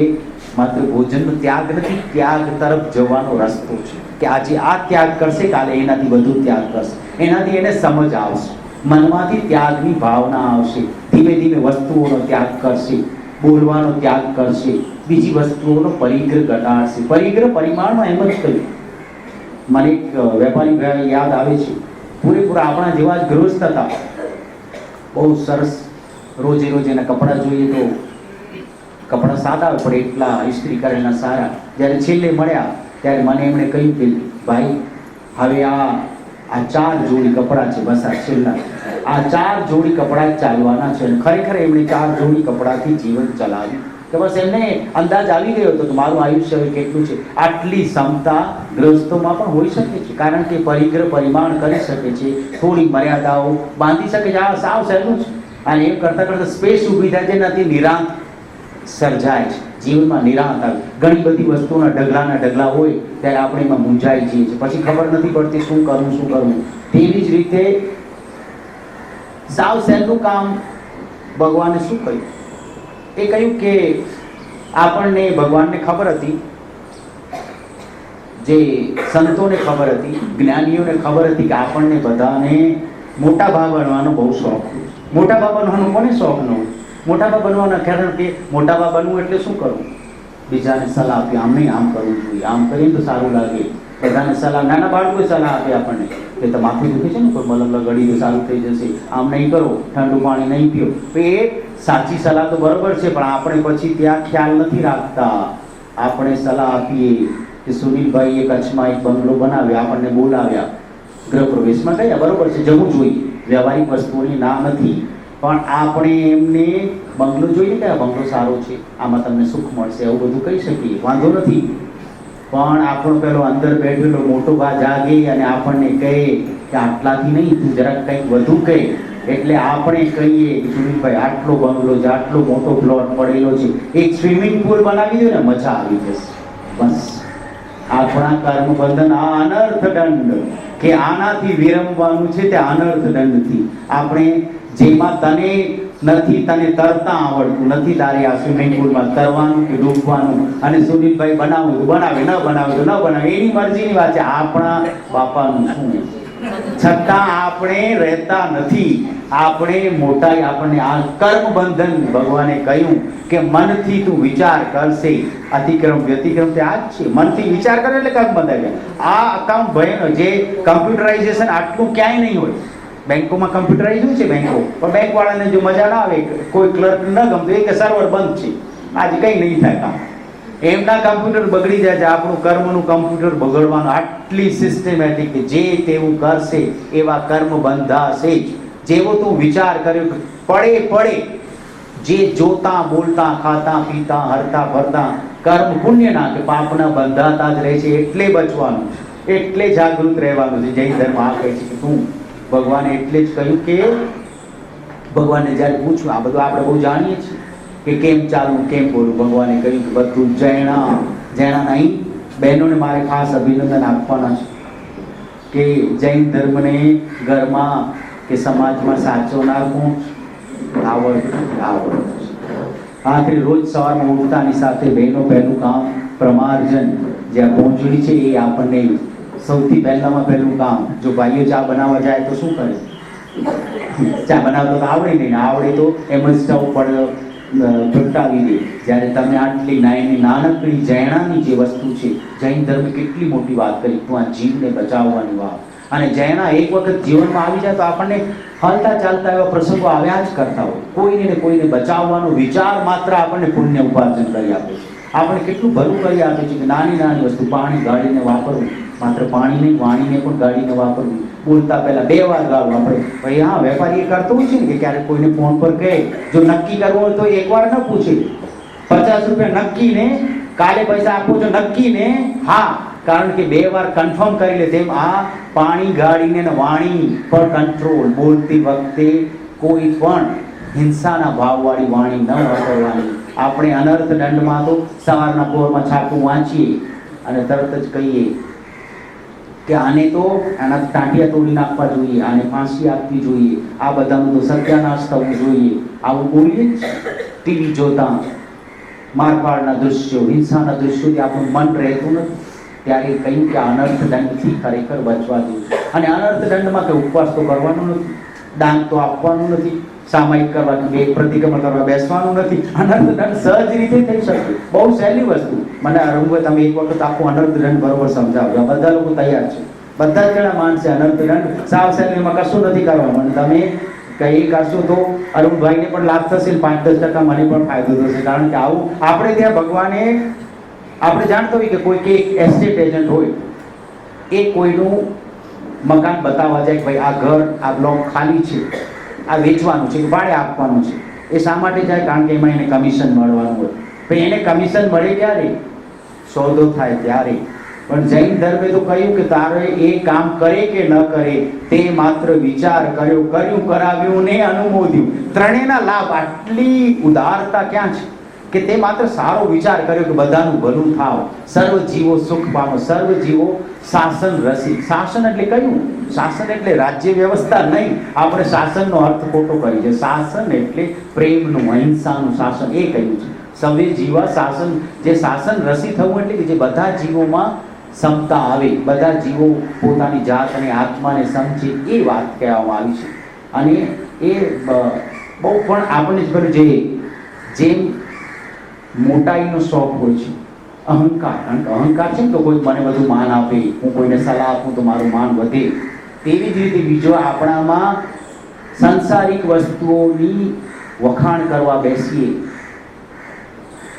માત્ર ભોજનનો ત્યાગ નથી, ત્યાગ તરફ જવાનો રસ્તો છે. કે આજે આ ત્યાગ કરશે, કાલે એનાથી વધુ ત્યાગ કરશે. એનાથી એને સમજ આવશે, મનમાંથી ત્યાગની ભાવના આવશે. ધીમે ધીમે વસ્તુઓનો ત્યાગ કરશે, બોલવાનો ત્યાગ કરશે, બીજી વસ્તુઓનો પરિગ્રહ ઘટાડશે. પરિગ્રહ પરિમાણમાં એમ જ કહ્યું. મને એક વેપારી યાદ આવે છે, પૂરેપૂરા આપણા જેવા જ ગૃહસ્થ હતા, બહુ સરસ. રોજે રોજ એના કપડાં જોઈએ તો કપડાં સાદા હોય પણ એટલા ઇસ્ત્રી કરેલા સારા. જ્યારે છેલ્લે મળ્યા ત્યારે મને એમણે કહ્યું કે ભાઈ હવે આ 4 જોડી કપડાં છે, બસ આ છેલ્લા આ 4 જોડી કપડાં જ ચાલવાના છે. અને ખરેખર એમણે 4 જોડી કપડાથી જીવન ચલાવ્યું. કે બસ એમને અંદાજ આવી ગયો હતો કે મારું આયુષ્ય કેટલું છે. આટલી ક્ષમતા ગ્રસ્તોમાં પણ હોઈ શકે છે, કારણ કે પરિગ્રહ પરિમાણ કરી શકે છે, થોડી મર્યાદાઓ બાંધી શકે છે. આ સાવ સહેલું છે. અને એમ કરતાં કરતાં સ્પેસ ઊભી થાય છે, એનાથી નિરાંત સર્જાય છે. જીવનમાં નિરાંત આવે. ઘણી બધી વસ્તુઓના ઢગલા હોય ત્યારે આપણે એમાં મૂંઝાઈ જઈએ છીએ, પછી ખબર નથી પડતી શું કરવું. તેવી જ રીતે સાવ સહેલું કામ ભગવાને શું કહ્યું? એ કહ્યું કે આપણને, ભગવાનને ખબર હતી, જે સંતોને ખબર હતી, જ્ઞાનીઓને ખબર હતી કે આપણને બધાને મોટા ભા બનવાનો બહુ શોખ. મોટા ભા બનવાનો કોને શોખ ન હોય? મોટા ભા બનવાના કારણ કે મોટા ભા બનવું એટલે શું કરવું? બીજાને સલાહ આપી, આમ નહીં આમ કરવું જોઈએ, આમ કરીએ તો સારું લાગે. બધાને સલાહ, નાના બાળકો સલાહ આપે આપણને કે તો માથું દુખે છે ને, કોઈ મલમ લગાડી તો સારું થઈ જશે, આમ નહીં કરો, ઠંડુ પાણી નહીં પીઓ. તો એ સાચી સલાહ તો બરોબર છે, પણ આપણે પછી ત્યાં ખ્યાલ નથી રાખતા. આપણે સલાહ આપીએ કે સુનિલભાઈએ કચ્છમાં એક બંગલો બનાવ્યો, આપણને બોલાવ્યા, ગૃહ પ્રવેશમાં ગયા, બરોબર છે, જવું જોઈએ, વ્યવહારિક વસ્તુઓની ના નથી, પણ આપણે એમને બંગલો જોઈએ કે આ બંગલો સારો છે, આમાં તમને સુખ મળશે, એવું બધું કહી શકીએ, વાંધો નથી. પણ આપણો પેલો અંદર બેઠેલો મોટો ભા જાગે અને આપણને કહે કે આટલાથી નહીં, તું જરાક કંઈક વધુ કહે. એટલે આપણે કહીએ કે સુનિલભાઈ આટલો બંગલો છે, આટલો મોટો પ્લોટ પડેલો છે, એક સ્વિમિંગ પુલ બનાવી દો ને, મજા આવી જશે. બસ આપણા કર્મ બંધન આ અનર્થ દંડ કે આનાથી વિરમવાનું છે, તે અનર્થ દંડથી. આપણે જેમાં તને નથી, તને તરતા આવડતું નથી, તારે આ સ્વિમિંગ પુલમાં તરવાનું કે ડૂબવાનું, અને સુનિલભાઈ બનાવું તો બનાવે, ન બનાવે તો ન બનાવે, એની મરજીની વાત છે. આપણા બાપાનું શું? છતાં આપણે રહેતા નથી. આપણે મોટા, આપણને આ કર્મ બંધન ભગવાને કહ્યું કે મનથી તું વિચાર કરશે, અતિક્રમ વ્યતિક્રમ તે આ જ છે. મનથી વિચાર કરે એટલે કર્મ બંધાય. આ અકાઉન્ટ ભય જે કમ્પ્યુટરાઇઝેશન આટલું ક્યાંય નહીં હોય. બેંકોમાં કમ્પ્યુટરાઇઝ હોય છે બેંકો, પણ બેંક વાળાને જો મજા ના આવે, કોઈ ક્લર્ક ન ગમતું, એ કે સર્વર બંધ છે, આજે કંઈ નહીં થાય કામ, એમના કમ્પ્યુટર બગડી જાય છે. આપણું કર્મનું કમ્પ્યુટર બગડવાનું આટલી સિસ્ટમેટિક કે જે તેવું કરશે એવા કર્મ બંધાશે જ. જેવો તું વિચાર કર્યો કે પડે જે જોતા બોલતા ખાતા પીતા હરતા ફરતા કર્મ પુણ્યના કે પાપના બંધાતા જ રહે છે. એટલે બચવાનું છે, એટલે જાગૃત રહેવાનું છે. જૈન ધર્મ આ કહે છે કે તું, ભગવાને એટલે જ કહ્યું કે ભગવાનને જ્યારે પૂછ્યું, આ બધું આપણે બહુ જાણીએ છીએ કે કેમ ચાલવું કેમ બોલવું, ભગવાને કહ્યું કે બધું જૈના નહીં. બહેનોને મારે ખાસ અભિનંદન આપવાના છે કે જૈન ધર્મને ઘરમાં કે સમાજમાં સાચવનાર કોણ? આવડ. આખરે રોજ સવારમાં ઉઠતાની સાથે બહેનો પહેલું કામ પ્રમાર્જન, જે આ પહોંચડી છે એ આપણને સૌથી પહેલામાં પહેલું કામ. જો ભાઈઓ ચા બનાવવા જાય તો શું કરે? ચા બનાવતો તો આવડે નહીં, આવડે તો એમ જ સ્ટવ પર પ્રગટાવી દે. જ્યારે તમે આટલી નાનકડી જૈણાની જે વસ્તુ છે, જૈન ધર્મે કેટલી મોટી વાત કરી, તું આ જીવને બચાવવાની વાત. અને જૈના એક વખત જીવનમાં આવી જાય તો આપણને હાલતા ચાલતા એવા પ્રસંગો આવ્યા જ કરતા હોય. કોઈને ને કોઈને બચાવવાનો વિચાર માત્ર આપણને પુણ્ય ઉપાર્જન કરી આપે છે. આપણે કેટલું ભલું કરી આપે છે કે નાની વસ્તુ, પાણી ગાળીને વાપરવું, માત્ર પાણી નહીં, વાણીને પણ ગાળીને વાપરવું. બોલતા પહેલા 2 વાર ગાળવું. આપણે ભાઈ હા, વેપારી એ કરતો હોય છે ને કે ક્યારેક કોઈને ફોન પર કહે, જો નક્કી કરવું હોય તો 1 વાર ન પૂછે, 50 રૂપિયા નક્કીને, કાલે પૈસા આપો છો નક્કીને, હા, કારણ કે 2 વાર કન્ફર્મ કરી લે. તેમ આ પાણી ગાળીને વાણી પર કંટ્રોલ. બોલતી વખતે કોઈ પણ હિંસાના ભાવવાળી વાણી ન વાપરવાની. આપણે અનર્થ દંડમાં તો સવારના પોરમાં છાપું વાંચીએ અને તરત જ કહીએ કે આને તો આના ટાંટિયા તોડી નાખવા જોઈએ, આને ફાંસી આપવી જોઈએ, આ બધાનું તો સત્યાનાશ થવું જોઈએ. આવું બોલીએ જ. ટીવી જોતા મારપાડના દૃશ્યો, હિંસાના દૃશ્યોથી આપણું મન રહેતું નથી. ત્યારે કહ્યું કે અનર્થ દંડથી ખરેખર બચવા જોઈએ. અને અનર્થ દંડમાં કે ઉપવાસ તો કરવાનો નથી, દાન તો આપવાનું નથી, સામાયિક કરવા કે પ્રતિક્રમણ કરવા બેસવાનું નથી. અનર્થ દંડ સહજ રીતે થઈ શકે, બહુ સહેલી વસ્તુ. મને રંગભાઈ તમે એક વખત આખું અનર્થ દંડ બરોબર સમજાવજો. બધા લોકો તૈયાર છે, બધા જ જણા માનશે અનર્થ દંડ સાવ સહેલીમાં કશું નથી કરવાનું. અને તમે કઈ કરશો તો અરુણભાઈને પણ લાભ થશે, 5-10% મને પણ ફાયદો થશે. કારણ કે આવું આપણે ત્યાં ભગવાને, આપણે જાણતો હોય કે કોઈ કે એસ્ટેટ એજન્ટ હોય, એ કોઈનું મકાન બતાવવા જાય કે ભાઈ આ ઘર, આ બ્લોક ખાલી છે, આ વેચવાનું છે, ભાડે આપવાનું છે. એ શા માટે જાય? કારણ કે એમાં એને કમિશન મળવાનું હોય. ભાઈ એને કમિશન મળે ક્યારે? સોદો થાય ત્યારે. પણ જૈન ધર્મે તો કહ્યું કે તારે એ કામ કરે કે ન કરે, તે માત્ર વિચાર કર્યો, કર્યું, કરાવ્યું ને અનુમોદ્યું. ત્રણેયના લાભ. આટલી ઉદારતા ક્યાં છે કે તે માત્ર સારો વિચાર કર્યો કે બધાનું ભલું થાવ, સર્વ જીવો સુખ પામો, સર્વ જીવો શાસન રસિક. શાસન એટલે કયું? શાસન એટલે રાજ્ય વ્યવસ્થા નહીં. આપણે શાસનનો અર્થ ખોટો કરી છે. શાસન એટલે પ્રેમનું, અહિંસાનું શાસન, એ કહ્યું છે. સવે જીવા શાસન. જે શાસન રસી થવું એટલે કે જે બધા જીવોમાં સમતા આવે, બધા જીવો પોતાની જાત અને આત્માને સમજે, એ વાત કહેવામાં આવી છે. અને એ બહુ પણ આપણને જ પેલું જેમ મોટાઈનો શોખ હોય છે, અહંકાર છે ને, તો કોઈ મને બધું માન આપે, હું કોઈને સલાહ આપું તો મારું માન વધે, તેવી જ રીતે બીજો આપણામાં સંસારિક વસ્તુઓની વખાણ કરવા બેસીએ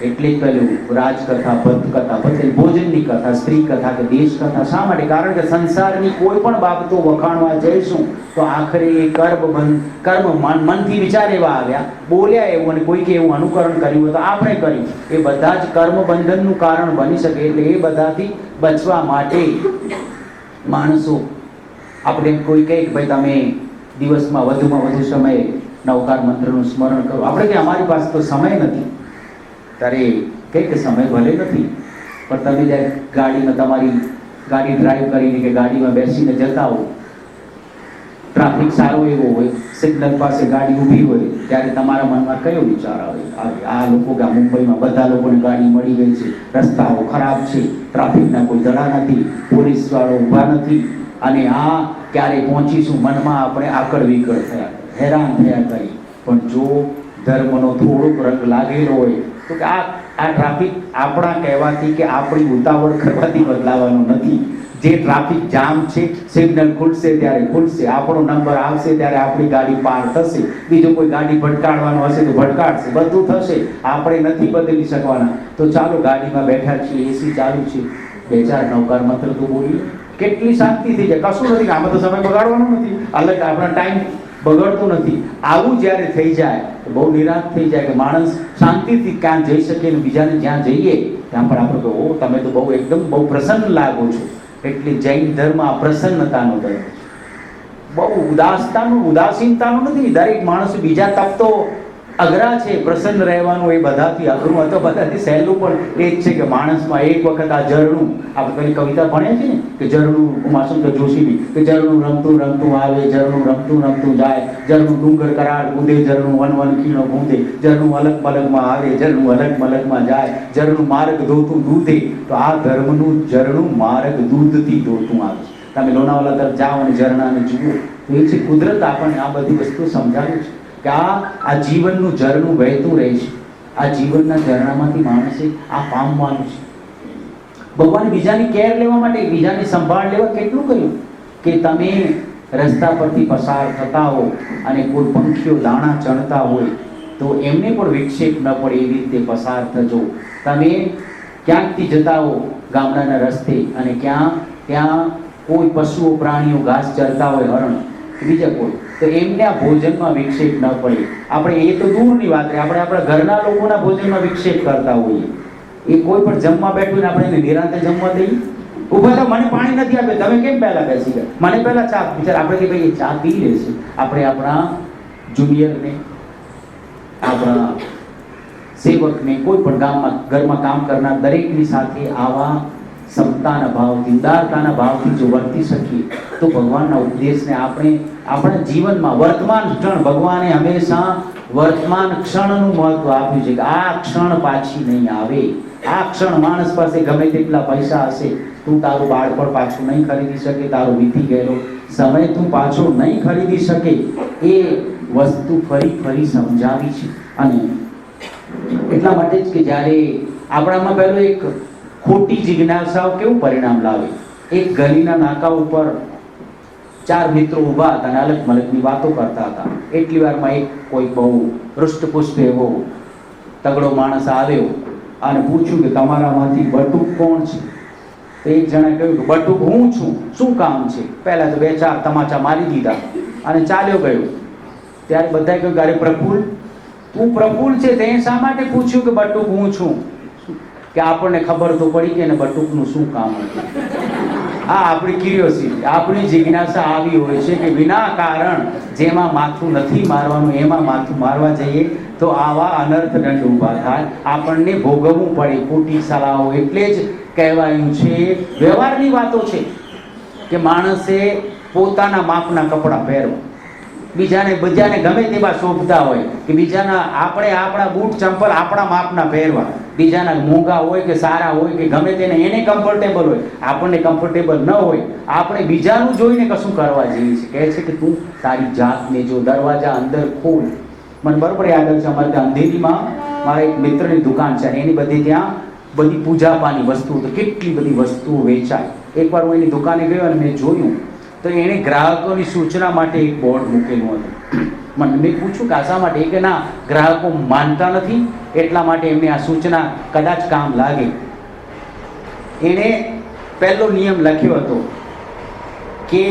એટલે પેલું રાજકથા, પદકથા, પછી ભોજનની કથા, સ્ત્રી કથા કે દેશ કથા. શા માટે? કારણ કે સંસારની કોઈ પણ બાબતો વખાણવા જઈશું તો આખરે એ કર્મ મનથી વિચાર એવા આવ્યા, બોલ્યા એવું, અને કોઈકે એવું અનુકરણ કર્યું તો આપણે કર્યું, એ બધા જ કર્મ બંધનનું કારણ બની શકે. એટલે એ બધાથી બચવા માટે માણસો, આપણે કોઈ કહે કે ભાઈ તમે દિવસમાં વધુમાં વધુ સમય નવકાર મંત્રનું સ્મરણ કરો, આપણે કે અમારી પાસે તો સમય નથી. ત્યારે કંઈક સમય ભલે નથી, પણ તમે જ્યારે ગાડીમાં તમારી ગાડી ડ્રાઈવ કરીને કે ગાડીમાં બેસીને જતા હો, ટ્રાફિક સારો એવો હોય, સિગ્નલ પાસે ગાડી ઊભી હોય, ત્યારે તમારા મનમાં કયો વિચાર આવે? આ લોકો કે મુંબઈમાં બધા લોકોને ગાડી મળી ગઈ છે, રસ્તાઓ ખરાબ છે, ટ્રાફિકના કોઈ દડા નથી, પોલીસ વાળો ઊભા નથી, અને આ ક્યારે પહોંચીશું? મનમાં આપણે આકળ વિકળ થયા, હેરાન થયા કરી. પણ જો ધર્મનો થોડોક રંગ લાગેલો હોય તો કે આ ટ્રાફિક આપણા કહેવાથી કે આપણી ઉતાવળ કરવાથી બદલાવાનો નથી. જે ટ્રાફિક જામ છે, સિગ્નલ ખુલશે ત્યારે ખુલશે, આપણો નંબર આવશે ત્યારે આપણી ગાડી પાર થશે, બીજો કોઈ ગાડી ભટકાડવાનો હશે તો ભટકાડશે, બધું થશે, આપણે નથી બદલી શકવાના. તો ચાલો ગાડીમાં બેઠા છીએ, એસી ચાલુ છે, 2-4 નવકાર મંત્ર તો બોલીએ, કેટલી શાંતિ થઈ જાય. કશું નથી, આમાં તો સમય બગાડવાનો નથી, અલગ આપણા ટાઈમ બગડતો નથી. આવું જ્યારે થઈ જાય તો બહુ નિરાશ થઈ જાય કે માણસ શાંતિથી ક્યાં જઈ શકે, ને બીજાને જ્યાં જઈએ ત્યાં પણ આપણે કહો તમે તો બહુ એકદમ બહુ પ્રસન્ન લાગો છો. એટલે જૈન ધર્મ આ પ્રસન્નતાનો ધર્મ છે, બહુ ઉદાસીનતાનો નથી. દરેક માણસ બીજા તપ તો અઘરા છે, પ્રસન્ન રહેવાનું એ બધાથી અઘરું, અથવા બધાથી સહેલું પણ એ જ છે કે માણસમાં એક વખત આ ઝરણું, આપણે પેલી કવિતા ભણ્યા છે ને કે ઝરણું, ઉમાશંકર જોશીની, કે ઝરણું રમતું રમતું આવે, ઝરણું રમતું રમતું જાય, ઝરણું ડુંગર કરાર કૂદે, ઝરણું વન વન ખીણો ભૂંદે, ઝરણું અલગ મલગમાં આવે, ઝરણું અલગ મલગમાં જાય, ઝરણું માર્ગ ધોતું દૂધે. તો આ ધર્મનું ઝરણું માર્ગ દૂધથી ધોતું આવે છે. તમે લોનાવાલા તરફ જાઓ અને ઝરણાને જુઓ તો એ છે કુદરત આપણને આ બધી વસ્તુ સમજાવે છે કે આ જીવનનું ઝરણું વહેતું રહે છે. આ જીવનના ઝરણામાંથી માણસે આ પામવાનું છે. ભગવાને બીજાની કેર લેવા માટે, બીજાની સંભાળ લેવા કેટલું કહ્યું કે તમે રસ્તા પરથી પસાર થતા હો અને કોઈ પંખીઓ દાણા ચણતા હોય તો એમને પણ વિક્ષેપ ન પડે એવી રીતે પસાર થજો. તમે ક્યાંકથી જતા હો ગામડાના રસ્તે અને ત્યાં કોઈ પશુઓ પ્રાણીઓ ઘાસ ચરતા હોય, હરણ બીજા કોઈ, તો એમને આ ભોજનમાં વિક્ષેપ ન પડે. આપણે એ તો દૂરની વાત રહે, આપણે આપણા ઘરના લોકોના ભોજનમાં વિક્ષેપ કરતા હોઈએ. એ કોઈ પણ જમવા બેઠું ને આપણે એને નિરાંતે જમવા દઈએ, ઉભા તો મને પાણી નથી આપે, તમે કેમ પહેલા બેસી ગયા, મને પહેલા ચા. બિચાર આપણે કે ભાઈ એ ચા પી લેશે. આપણે આપણા જુનિયરને, આપણા સેવકને, કોઈ પણ ઘરમાં કામ કરનાર દરેકની સાથે આવા સમતાના ભાવથી, ઉદારતાના ભાવથી જો વર્તી શકીએ તો ભગવાનના ઉપદેશને આપણે આપણા જીવનમાં વર્તમાન ક્ષણ, ભગવાને હંમેશા વર્તમાન ક્ષણનું મહત્વ આપ્યું છે કે આ ક્ષણ પાછી નહીં આવે. આ ક્ષણ, માણસ પાસે ગમે તેટલા પૈસા હશે, તું તારું બાળપણ પાછું નહીં ખરીદી શકે, તારો વીતી ગયેલો સમય તું પાછો નહીં ખરીદી શકે. એ વસ્તુ ફરી સમજાવી છે. અને એટલા માટે જ કે જ્યારે આપણામાં પહેલો એક ખોટી જિજ્ઞાસાઓ કેવું પરિણામ લાવે. એક ગલીના નાકા ઉપર 4 મિત્રો ઊભા હતા અને અલગ મલગની વાતો કરતા હતા. એટલી વારમાં એક કોઈ બહુ હૃષ્ટપુષ્ટ એવો તગડો માણસ આવ્યો અને પૂછ્યું કે તમારામાંથી બટુક કોણ છે? તો એક જણે કહ્યું કે બટુક હું છું, શું કામ છે? પહેલા તો 2-4 તમાચા મારી દીધા અને ચાલ્યો ગયો. ત્યારે બધાએ કહ્યું કે અરે પ્રફુલ્લ, તું પ્રફુલ્લ છે તે શા માટે પૂછ્યું કે બટુક હું છું? કે આપણને ખબર તો પડી કે એને બટુકનું શું કામ હતું. આ આપણી ક્યુરિયોસિટી, આપણી જિજ્ઞાસા આવી હોય છે કે વિના કારણ જેમાં માથું નથી મારવાનું એમાં માથું મારવા જઈએ તો આવા અનર્થ દંડ ઊભા થાય, આપણને ભોગવવું પડે ખોટી સલાહો. એટલે જ કહેવાયું છે, વ્યવહારની વાતો છે કે માણસે પોતાના માપના કપડાં પહેરવા. બીજાને ગમે તેવા શોભતા હોય કે બીજાના આપણે આપણા બૂટ ચંપલ આપણા માપના પહેરવા, બીજાના મોંઘા હોય કે સારા હોય કે ગમે તેને એને કમ્ફર્ટેબલ હોય, આપણને કમ્ફર્ટેબલ ન હોય, આપણે બીજાનું જોઈને કશું કરવા જઈએ છીએ. કહે છે કે તું તારી જાતને જો, દરવાજા અંદર ખોલ. મને બરોબર યાદ આવે છે, અમારે ત્યાં અંધેરીમાં મારા એક મિત્રની દુકાન છે અને એની બધી ત્યાં બધી પૂજાપાની વસ્તુઓ, તો કેટલી બધી વસ્તુઓ વેચાય. એકવાર હું એની દુકાને ગયો અને મેં જોયું તો એણે ગ્રાહકોની સૂચના માટે એક બોર્ડ મૂકેલું હતું. મેં પૂછ્યું કે આ શા માટે? કે ના, ગ્રાહકો માનતા નથી એટલા માટે એમને આ સૂચના કદાચ કામ લાગે. એણે પહેલો નિયમ લખ્યો હતો કે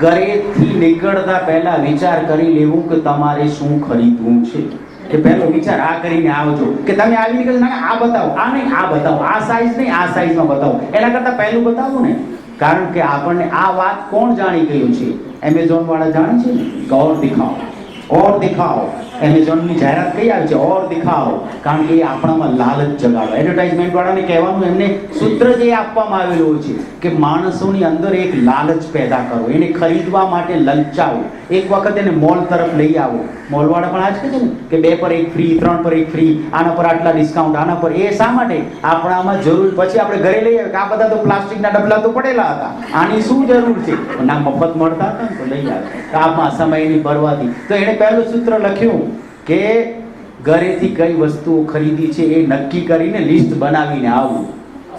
ઘરેથી નીકળતા પહેલા વિચાર કરી લેવું કે તમારે શું ખરીદવું છે. કે પહેલો વિચાર આ કરીને આવજો. કે તમે આવી નીકળો, ના આ બતાવો, આ નહીં આ બતાવો, આ સાઈઝ નહીં આ સાઈઝમાં બતાવો. એના કરતાં પહેલું બતાવો ને. કારણ કે આપણને આ વાત કોણ જાણી ગયું છે? એમેઝોન વાળા જાણે છે ને કે ઓર દિખાઓ, ઓર દિખાઓ. એમેઝોનની જાહેરાત કઈ આવે છે? ઓર દિખાઓ. કારણ કે એ આપણામાં લાલચ જગાડે. એડવર્ટાઇઝમેન્ટ વાળાને કહેવાનું, એમને સૂત્ર જે આપવામાં આવેલું હોય છે કે માણસોની અંદર એક લાલચ પેદા કરો, એને ખરીદવા માટે લલચાવો. એક વખત એને મોલ તરફ લઈ આવો. મોલ વાળા પણ આજ કહે છે ને કે 2 પર 1 ફ્રી, 3 પર 1 ફ્રી, આના પર આટલા ડિસ્કાઉન્ટ, આના પર. એ શા માટે? આપણામાં જરૂર. પછી આપણે ઘરે લઈ આવે કે આ બધા તો પ્લાસ્ટિકના ડબલા તો પડેલા હતા, આની શું જરૂર છે? ના, મફત મળતા હતા ને તો લઈ આવે. કામમાં સમયની બરબાદી. તો એણે પહેલું સૂત્ર લખ્યું કે ઘરેથી કઈ વસ્તુઓ ખરીદી છે એ નક્કી કરીને લિસ્ટ બનાવીને આવવું.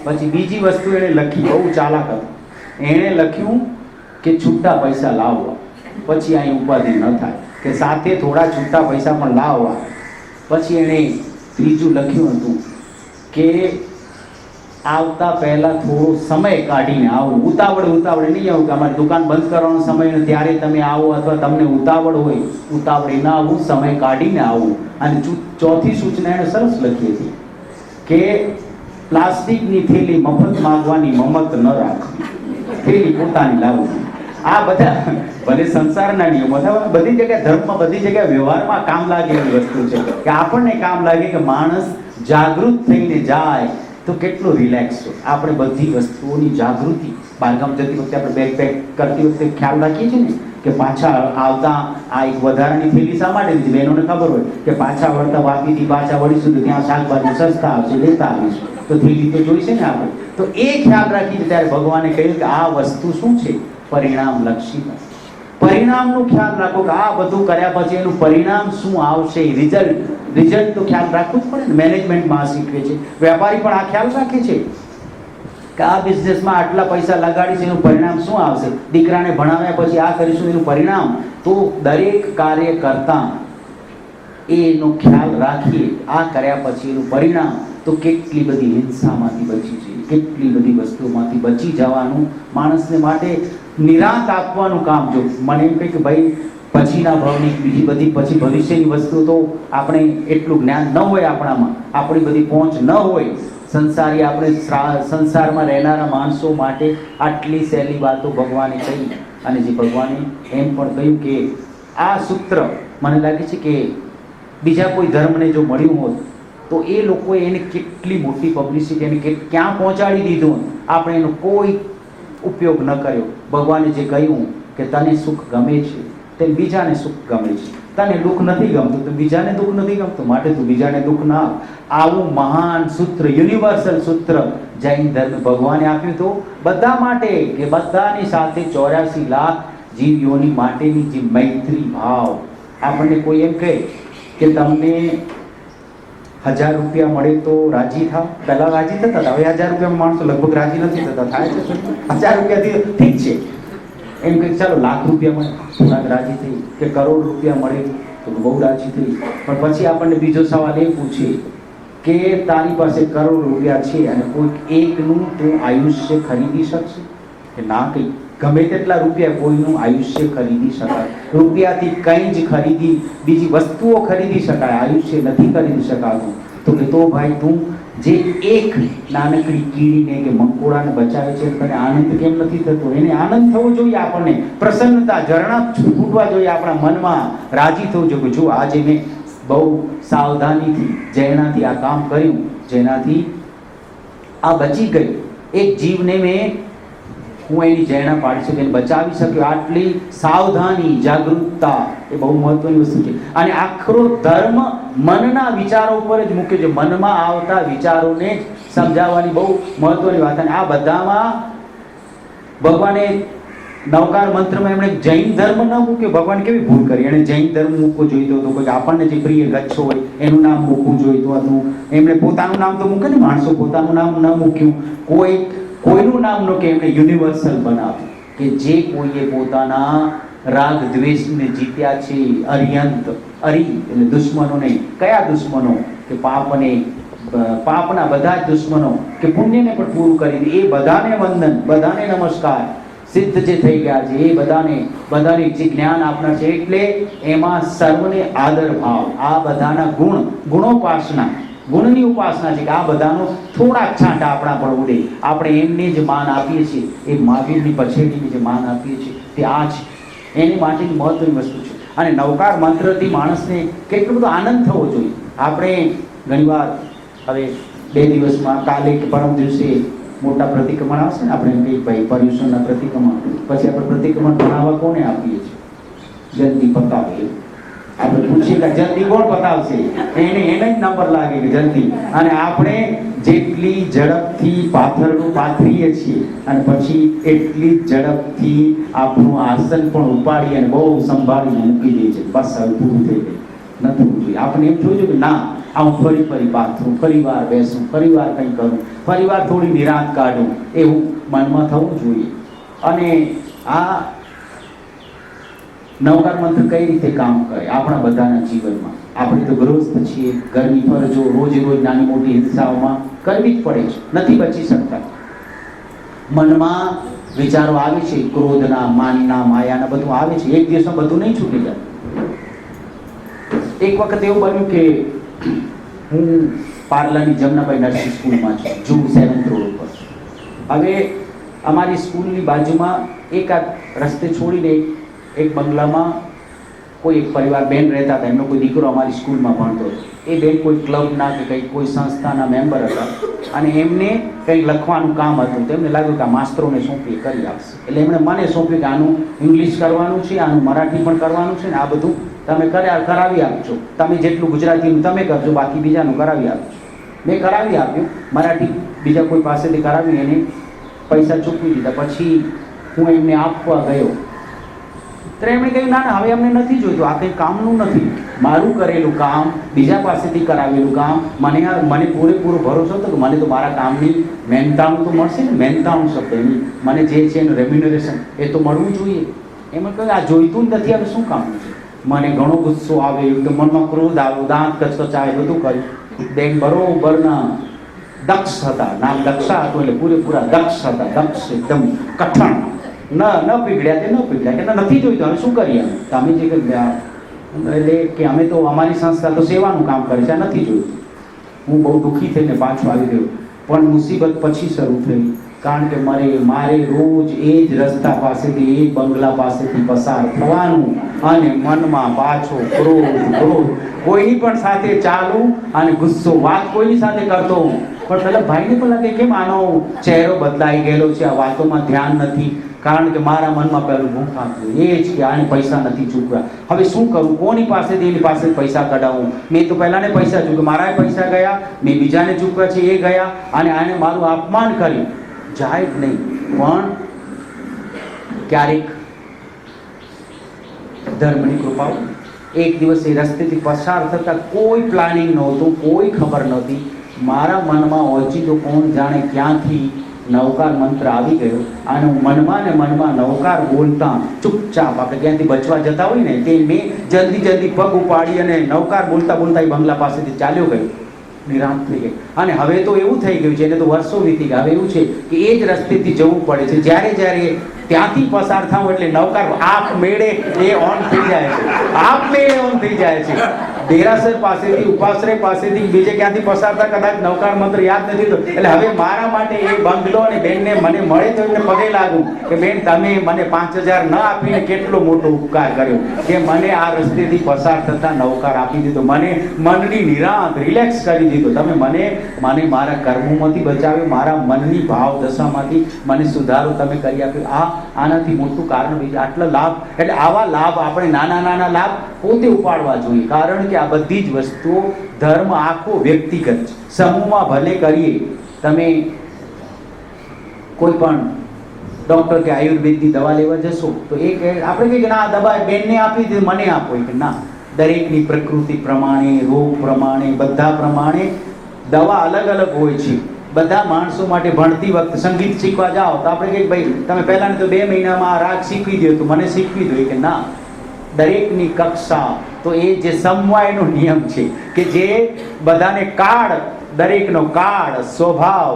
પછી બીજી વસ્તુ એણે લખી, બહુ ચાલાક હતી. એણે લખ્યું કે છૂટા પૈસા લાવવા. પછી અહીં ઉપાધિ ન થાય કે સાથે થોડા છૂટા પૈસા પણ લાવવા. પછી એણે ત્રીજું લખ્યું હતું કે આવતા પહેલા થોડો સમય કાઢીને આવવું. ઉતાવળે નહીં આવું કે અમારી દુકાન બંધ કરવાનો સમય ને ત્યારે તમે આવો, અથવા તમને ઉતાવળ હોય, ઉતાવળે ના આવવું, સમય કાઢીને આવવું. અને ચોથી સૂચના એણે સરસ લખી હતી કે પ્લાસ્ટિકની થેલી મફત માંગવાની મમત ન રાખવી, થેલી પોતાની લાવવી. આ બધા ભલે સંસારના નિયમો થાય, બધી જગ્યાએ ધર્મમાં, બધી જગ્યાએ વ્યવહારમાં કામ લાગે એવી વસ્તુ છે કે આપણને કામ લાગે કે માણસ જાગૃત થઈને જાય તો કેટલું રિલેક્સ છે. આપણે બધી વસ્તુઓની જાગૃતિ બહારગામ જતી વખતે આપણે બેગ પેક કરતી વખતે ખ્યાલ રાખીએ છીએ ને કે પાછા આવતા આ એક વધારાની થેલી શા માટે લીધી? બહેનોને ખબર હોય કે પાછા વળતા વાપીથી પાછા વળીશું તો ત્યાં શાકભાજી સસ્તા આવશે, લેતા આવીશું, તો થેલી તો જોઈશે ને આપણે. તો એ ખ્યાલ રાખીને ત્યારે ભગવાને કહ્યું કે આ વસ્તુ શું છે? પરિણામ લક્ષી. પરિણામનું ખ્યાલ રાખો કે આ બધું કર્યા પછી એનું પરિણામ શું આવશે, રિઝલ્ટ તો ખ્યાલ રાખવું જ પડે ને. મેનેજમેન્ટમાં આ શીખવે છે, વેપારી પણ આ ખ્યાલ રાખે છે કે આ બિઝનેસમાં આટલા પૈસા લગાડીશ, એનું પરિણામ શું આવશે? દીકરાને ભણાવ્યા પછી આ કરીશું, એનું પરિણામ. તો દરેક કાર્ય કરતા એનો ખ્યાલ રાખીએ, આ કર્યા પછી એનું પરિણામ. તો કેટલી બધી હિંસામાંથી બચી જઈએ, કેટલી બધી વસ્તુઓમાંથી બચી જવાનું. માણસને માટે નિરાંત આપવાનું કામ. જો મને એમ કહે કે ભાઈ પછીના ભાવની બીજી બધી પછી ભવિષ્યની વસ્તુ તો આપણે એટલું જ્ઞાન ન હોય, આપણામાં આપણી બધી પહોંચ ન હોય. સંસારી આપણે સંસારમાં રહેનારા માણસો માટે આટલી સહેલી વાતો ભગવાને કહી. અને જે ભગવાને એમ પણ કહ્યું કે આ સૂત્ર મને લાગે છે કે બીજા કોઈ ધર્મને જો મળ્યું હોત તો એ લોકોએ એને કેટલી મોટી પબ્લિસિટી એને ક્યાં પહોંચાડી દીધું, આપણે એનો કોઈ ઉપયોગ ન કર્યો. ભગવાને જે કહ્યું કે તને સુખ ગમે છે તે બીજાને સુખ ગમે છે, તને દુઃખ નથી ગમતું તો બીજાને દુઃખ નથી ગમતું, માટે તું બીજાને દુઃખ ના આપ. આવું મહાન સૂત્ર, યુનિવર્સલ સૂત્ર જૈન ધર્મ ભગવાને આપ્યું તો બધા માટે, કે બધાની સાથે 84 લાખ જીવીઓની માટેની જે મૈત્રી ભાવ. આપણને કોઈ એમ કહે કે તમને 1000 રૂપિયા મળે તો રાજી થાવ. પહેલા રાજી થતા હતા, હવે 1000 રૂપિયામાં માણસો લગભગ રાજી નથી થતા. થાય છે 1000 રૂપિયાથી ઠીક છે, એમ કે ચાલો લાખ રૂપિયા મળે થોડાક રાજી થઈ, કે કરોડ રૂપિયા મળે તો બહુ રાજી થઈ. પણ પછી આપણને બીજો સવાલ એ પૂછે કે તારી પાસે કરોડ રૂપિયા છે અને કોઈ એકનું તું આયુષ્ય ખરીદી શકશે? કે ના, કંઈ ગમે તેટલા રૂપિયા કોઈનું આયુષ્ય ખરીદી શકાય. રૂપિયાથી કંઈ જ ખરીદી, બીજી વસ્તુઓ ખરીદી શકાય, આયુષ્ય નથી ખરીદી શકાતું. તો કે તો ભાઈ તું જે એક નાનકડી કીડીને કે મંકોડાને બચાવે છે, તને આનંદ કેમ નથી થતો? એને આનંદ થવો જોઈએ, આપણને પ્રસન્નતા, ઝરણા ફૂટવા જોઈએ આપણા મનમાં, રાજી થવું જોઈએ. જો આજે મેં બહુ સાવધાનીથી જૈનાથી આ કામ કર્યું, જેનાથી આ બચી ગઈ. એક જીવને મેં હું એની જૈણા પાડી શકું, એને બચાવી શક્યો. આટલી સાવધાની, જાગૃતતા એ બહુ મહત્વની વસ્તુ છે. અને આખરો ધર્મ મનના વિચારો ઉપર જ મૂક્યો છે. મનમાં આવતા વિચારોને જ સમજાવવાની બહુ મહત્વની વાત. અને આ બધામાં ભગવાને નવકાર મંત્રમાં એમણે જૈન ધર્મ ન મૂક્યો. ભગવાન કેવી ભૂલ કરી, એણે જૈન ધર્મ મૂકવો જોઈતો હતો. કોઈ આપણને જે પ્રિય ગચ્છ હોય એનું નામ મૂકવું જોઈતું હતું. એમણે પોતાનું નામ તો મૂકે ને, માણસો પોતાનું નામ ન મૂક્યું. કોઈનું નામ ન કે એમણે યુનિવર્સલ બનાવ્યું કે જે કોઈએ પોતાના રાગ દ્વેષને જીત્યા છે. અરિયંત, અરી એટલે દુશ્મનો નહીં. કયા દુશ્મનો? કે પાપના બધા જ દુશ્મનો, કે પુણ્યને પણ પૂરું કરી દે. એ બધાને વંદન, બધાને નમસ્કાર. સિદ્ધ જે થઈ ગયા છે એ બધાને જે જ્ઞાન આપનાર છે. એટલે એમાં સર્વને આદર ભાવ, આ બધાના ગુણોપાસના, ગુણની ઉપાસના છે. કે આ બધાનો થોડા છાંટા આપણા પર ઉડે. આપણે એમને જે માન આપીએ છીએ, એ મહાવીરની પછેડીને જે માન આપીએ છીએ તે આ છે. એની માટેની મહત્વની વસ્તુ છે. અને નવકાર મંત્રથી માણસને કેટલો બધો આનંદ થવો જોઈએ. આપણે ઘણીવાર હવે 2 દિવસમાં, કાલે કે પરમ દિવસે મોટા પ્રતિક્રમણ આવશે ને, આપણે એમ કહીએ ભાઈ પર્યુષણના પ્રતિક્રમણ. પછી આપણે પ્રતિક્રમણ ભણાવવા કોને આપીએ છીએ? જલ્દી પતાવે. આપણે પૂછીએ કે જલ્દી કોણ પતાવશે? એને જ નંબર લાગે કે જલ્દી. અને આપણે જેટલી ઝડપથી પાથરનું પાથરીએ છીએ અને પછી એટલી ઝડપથી આપણું આસન પણ ઉપાડી અને બહુ સંભાળીને મૂકી દઈએ છીએ. બસ હવે પૂરું થઈ ગયું, નથી જોઈએ. આપણે એમ જોયું કે ના, હું ફરી પાથરું, ફરી વાર બેસું, ફરી વાર કંઈ કરું, ફરી વાર થોડી નિરાંત કાઢું, એવું મનમાં થવું જોઈએ. અને આ નવકાર મંત્ર કઈ રીતે કામ કરે આપણા બધાના જીવનમાં? આપણે તો ગૃહસ્થ છીએ, ઘરની ફરજો રોજ નાની મોટી હિંસાઓમાં કરવી જ પડે છે, નથી બચી શકતા. મનમાં વિચારો આવે છે, ક્રોધના, માનના, માયાના, બધું આવે છે. એક દિવસમાં બધું નહીં છૂટી જાય. એક વખત એવું બન્યું કે હું પાર્લાની જમનાભાઈ નર્સિંગ સ્કૂલમાં છું, જૂ 7th રોડ ઉપર. હવે અમારી સ્કૂલની બાજુમાં એક આ રસ્તે છોડીને એક બંગલામાં કોઈ એક પરિવાર બેન રહેતા હતા. એમનો કોઈ દીકરો અમારી સ્કૂલમાં ભણતો હતો. એ બેન કોઈ ક્લબના કે કંઈ કોઈ સંસ્થાના મેમ્બર હતા અને એમને કંઈક લખવાનું કામ હતું. તો એમને લાગ્યું કે આ માસ્તરોને સોંપી કરી આપશે. એટલે એમણે મને સોંપ્યું કે આનું ઇંગ્લિશ કરવાનું છે, આનું મરાઠી પણ કરવાનું છે, ને આ બધું તમે કરાવી આપજો. તમે જેટલું ગુજરાતીનું તમે કરજો, બાકી બીજાનું કરાવી આપજો. મેં કરાવી આપ્યું. મરાઠી બીજા કોઈ પાસેથી કરાવી એને પૈસા ચૂકવી દીધા. પછી હું એમને આપવા ગયો તો એમણે કહ્યું ના હવે અમને નથી જોઈતું, આ કંઈ કામનું નથી. મારું કરેલું કામ, બીજા પાસેથી કરાવેલું કામ, મને પૂરેપૂરો ભરોસો હતો કે મને તો મારા કામની મહેનતાણું તો મળશે ને. મહેનતાણું શબ્દ એની મને જે છે એનું રેમ્યુનરેશન એ તો મળવું જોઈએ. એમાં કહ્યું આ જોઈતું જ નથી, હવે શું કામનું છે? મને ઘણો ગુસ્સો આવ્યો, એકદમ મનમાં ક્રોધ આવ્યો, દાંત કચકચાવે, બધું કર્યું. બેન બરોબરના દક્ષ હતા, નામ દક્ષા હતું એટલે પૂરેપૂરા દક્ષ હતા. દક્ષ એકદમ કઠણ, ન પીગળ્યા તે ન પીગળ્યા, કે નથી જોઈતું, અમે શું કરીએ? તમે જે એટલે કે અમે તો અમારી સંસ્થા તો સેવાનું કામ કરે છે, નથી જોઈતું. હું બહુ દુઃખી થઈને પાછો આવી ગયો. પણ મુસીબત પછી શરૂ થઈ, કારણ કે મારે રોજ એ જ રસ્તા પાસેથી, એ બંગલા પાસેથી પસાર થવાનું અને મનમાં પાછો ક્રોધ, કોઈની પણ સાથે ચાલુ અને ગુસ્સો, વાત કોઈની સાથે કરતો હું. પણ પેલા ભાઈને પણ લાગે કેમ આનો ચહેરો બદલાઈ ગયેલો છે, આ વાતોમાં ધ્યાન નથી. કારણ કે મારા મનમાં પેલું ભૂખ હતું એ જ કે આને પૈસા નથી ચૂકવ્યા. હવે શું કરું? કોની પાસેથી એની પાસે પૈસા કઢાવું? મેં તો પહેલાને પૈસા ચૂક્યા, મારા પૈસા ગયા, મેં બીજાને ચૂકવ્યા છે એ ગયા, અને આને મારું અપમાન કર્યું. જાય જ નહીં. પણ ક્યારેક ધર્મની કૃપા, એક દિવસ એ રસ્તેથી પસાર થતા કોઈ પ્લાનિંગ નહોતું, કોઈ ખબર નહોતી. મારા મનમાં ઓચિતો કોણ જાણે ક્યાંથી નવકાર મંત્ર આવી ગયો અને હું મનમાં ને મનમાં નવકાર બોલતા ચૂપચાપ, આપણે ક્યાંથી બચવા જતા હોય ને તે મેં જલ્દી પગ ઉપાડી અને નવકાર બોલતા એ બંગલા પાસેથી ચાલ્યો ગયો. નિરાંત થઈ ગઈ. અને હવે તો એવું થઈ ગયું છે, એને તો વર્ષો વીતી ગયા. હવે એવું છે કે એ જ રસ્તેથી જવું પડે છે. જ્યારે ત્યાંથી પસાર થાવ એટલે નવકાર આપમેળે એ ઓન થઈ જાય છે, આપમેળે ઓન થઈ જાય છે. દેરાસર પાસેથી, ઉપાશ્રય પાસેથી, બીજે ક્યાંથી પસાર થતા કદાચ નૌકાર મંત્ર યાદ નથી તો એટલે હવે મારા માટે એ બંગલો અને બેનને મને મળે તો એમને પગે લાગુ કે બેન તમે મને 5000 ન આપીને કેટલો મોટો ઉપકાર કર્યો કે મને આ રસ્તેથી પસાર થતા નૌકાર આપી દીધો, મને મનની નિરાંત રિલેક્સ કરી દીધો, તમે મને મારા કર્મોમાંથી બચાવ્યો, મારા મનની ભાવ દશામાંથી મને સુધારો તમે કરી આપ્યો. આનાથી મોટું કારણ બીજું આટલા લાભ, એટલે આવા લાભ આપણે નાના લાભ પોતે ઉપાડવા જોઈએ. કારણ કે આ બધી જ વસ્તુઓ ધર્મ આખો વ્યક્તિગત છે. સમૂહમાં ભલે કરીએ, તમે કોઈ પણ ડોક્ટર કે આયુર્વેદની દવા લેવા જશો તો એ કહે, આપણે કહીએ કે ના દવા બેનને આપી દે મને આપો, કે ના, દરેકની પ્રકૃતિ પ્રમાણે, રોગ પ્રમાણે, બધા પ્રમાણે દવા અલગ અલગ હોય છે. બધા માણસો માટે ભણતી વખતે સંગીત શીખવા જાઓ તો આપણે કહીએ ભાઈ તમે પહેલાં તો 2 મહિનામાં આ રાગ શીખવી દો, તો મને શીખવી દો, કે ના, દરેકની કક્ષા તો એ જે સમવાયનો નિયમ છે કે જે બધાને કાળ, દરેકનો કાળ, સ્વભાવ,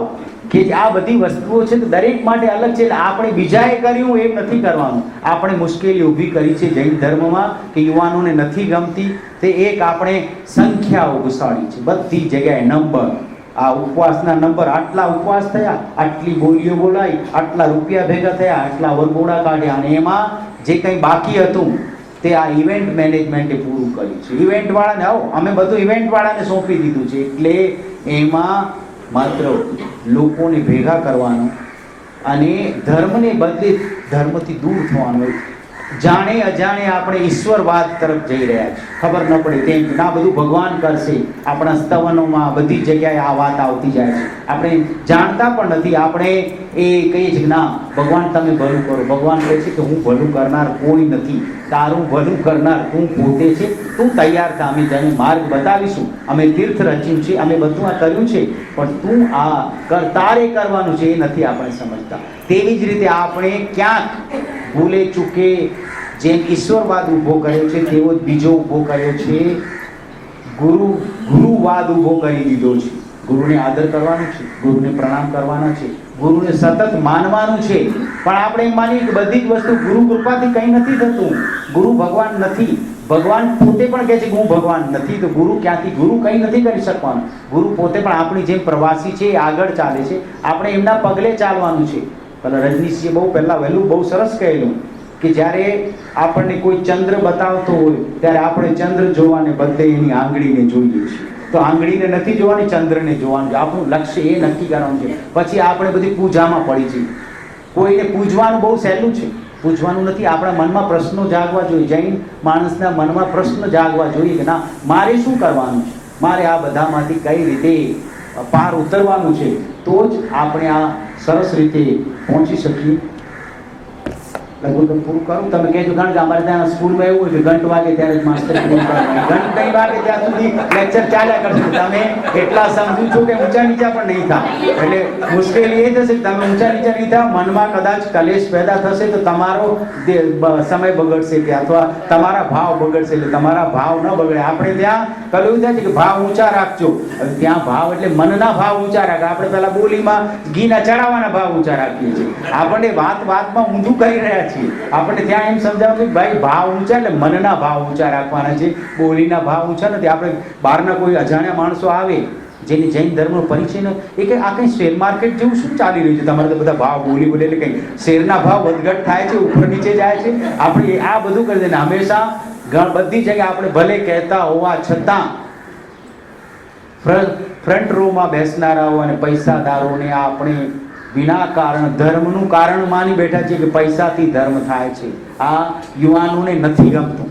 કે આ બધી વસ્તુઓ છે તો દરેક માટે અલગ છે. આપણે બીજાએ કર્યું એમ નથી કરવાનું. આપણે મુશ્કેલી ઊભી કરી છે જૈન ધર્મમાં કે યુવાનોને નથી ગમતી, તે એક આપણે સંખ્યાઓ ઘુસાડી છે બધી જગ્યાએ. નંબર, આ ઉપવાસના નંબર, આટલા ઉપવાસ થયા, આટલી બોલીઓ બોલાઈ, આટલા રૂપિયા ભેગા થયા, આટલા વરઘોડા કાઢ્યા, અને એમાં જે કંઈ બાકી હતું તે આ ઇવેન્ટ મેનેજમેન્ટે પૂરું કર્યું છે. ઇવેન્ટવાળાને અમે બધું ઇવેન્ટવાળાને સોંપી દીધું છે. એટલે એમાં માત્ર લોકોને ભેગા કરવાનું અને ધર્મને બદલે ધર્મથી દૂર થવાનું. જાણે અજાણે આપણે ઈશ્વરવાદ તરફ જઈ રહ્યા છીએ, ખબર ન પડે તેમ. ના, બધું ભગવાન કરશે. આપણા સ્તવનોમાં બધી જગ્યાએ આ વાત આવતી જાય છે, આપણે જાણતા પણ નથી. આપણે એ કહીએ છીએ ના ભગવાન તમે ભલું કરો. ભગવાન કહે છે કે હું ભલું કરનાર કોઈ નથી, તારું ભલું કરનાર તું પોતે છે. તું તૈયાર થા, અમે તને માર્ગ બતાવીશું, અમે તીર્થ રચ્યું છે, અમે બધું આ કર્યું છે, પણ તું આ તારે કરવાનું છે એ નથી આપણે સમજતા. તેવી જ રીતે આપણે ક્યાંક ભૂલે ચૂકે જેમ ઈશ્વરવાદ ઊભો કર્યો છે તેવો જ બીજો ઊભો કર્યો છે, ગુરુવાદ ઊભો કરી દીધો છે. ગુરુને આદર કરવાનો છે, ગુરુને પ્રણામ કરવાના છે, ગુરુને સતત માનવાનું છે. પણ આપણે એમ માનીએ કે બધી જ વસ્તુ ગુરુ કૃપાથી કંઈ નથી થતું, ગુરુ ભગવાન નથી. ભગવાન પોતે પણ કહે છે કે હું ભગવાન નથી, તો ગુરુ ક્યાંથી? ગુરુ કંઈ નથી કરી શકવાનું. ગુરુ પોતે પણ આપણી જેમ પ્રવાસી છે, એ આગળ ચાલે છે, આપણે એમના પગલે ચાલવાનું છે. પેલા રજનીશજીએ વહેલું બહુ સરસ કહેલું કે જ્યારે આપણને કોઈ ચંદ્ર બતાવતો હોય ત્યારે આપણે ચંદ્ર જોવાને બદલે એની આંગળીને જોઈએ છીએ. તો આંગળીને નથી જોવાની, ચંદ્રને જોવાનું. આપણું લક્ષ્ય એ નક્કી કરવાનું છે. પછી આપણે બધી પૂજામાં પડી છીએ. કોઈને પૂજવાનું બહુ સહેલું છે, પૂછવાનું નથી. આપણા મનમાં પ્રશ્નો જાગવા જોઈએ. જૈન માણસના મનમાં પ્રશ્ન જાગવા જોઈએ કે ના, મારે શું કરવાનું છે, મારે આ બધામાંથી કઈ રીતે પાર ઉતરવાનું છે, તો જ આપણે આ સરસ રીતે પહોંચી શકીએ. લગભગ પૂરું કરું, તમે કહેજો. કારણ કે અમારે ત્યાં સ્કૂલમાં એવું હોય કે ઘંટ વાગે ત્યારે જ માસ્ટર પૂરું કરવાનું, ઘંટ નહીં વાગે ત્યાં સુધી લેક્ચર ચાલ્યા કરશે. તમે એટલા સમજુ છો કે ઊંચા નીચા પણ નહીં થાય. એટલે મુશ્કેલી એ થશે કે તમે ઊંચા નીચા નહીં થાય, મનમાં કદાચ કલેશ પેદા થશે તો તમારો સમય બગડશે કે અથવા તમારા ભાવ બગડશે. એટલે તમારા ભાવ ન બગડે. આપણે ત્યાં પેલું એવું થાય છે કે ભાવ ઊંચા રાખજો. ત્યાં ભાવ એટલે મનના ભાવ ઊંચા રાખે. આપણે પેલા બોલીમાં ઘીના ચડાવવાના ભાવ ઊંચા રાખીએ છીએ. આપણને વાતમાં ઊંધું કરી રહ્યા છીએ. આપણને ત્યાં એમ સમજાવવું કે ભાઈ ભાવ ઊંચા એટલે મનના ભાવ ઊંચા રાખવાના છે, બોલીના ભાવ ઊંચા નથી. આપણે બહારના કોઈ અજાણ્યા માણસો આવે જેની જૈન ધર્મનો પરિચય ન, એ કે આ કંઈ શેર માર્કેટ જેવું શું ચાલી રહ્યું છે તમારે? તો બધા ભાવ બોલી એટલે કંઈ શેરના ભાવ વધઘટ થાય છે, ઉપર નીચે જાય છે. આપણે આ બધું કરી દઈએ. હંમેશા બધી જગ્યાએ આપણે ભલે કહેતા હોવા છતાં ફ્રન્ટ રોમાં બેસનારાઓ અને પૈસાદારોને આપણે વિના કારણ ધર્મનું કારણ માની બેઠા છે કે પૈસાથી ધર્મ થાય છે. આ યુવાનોને નથી ગમતું.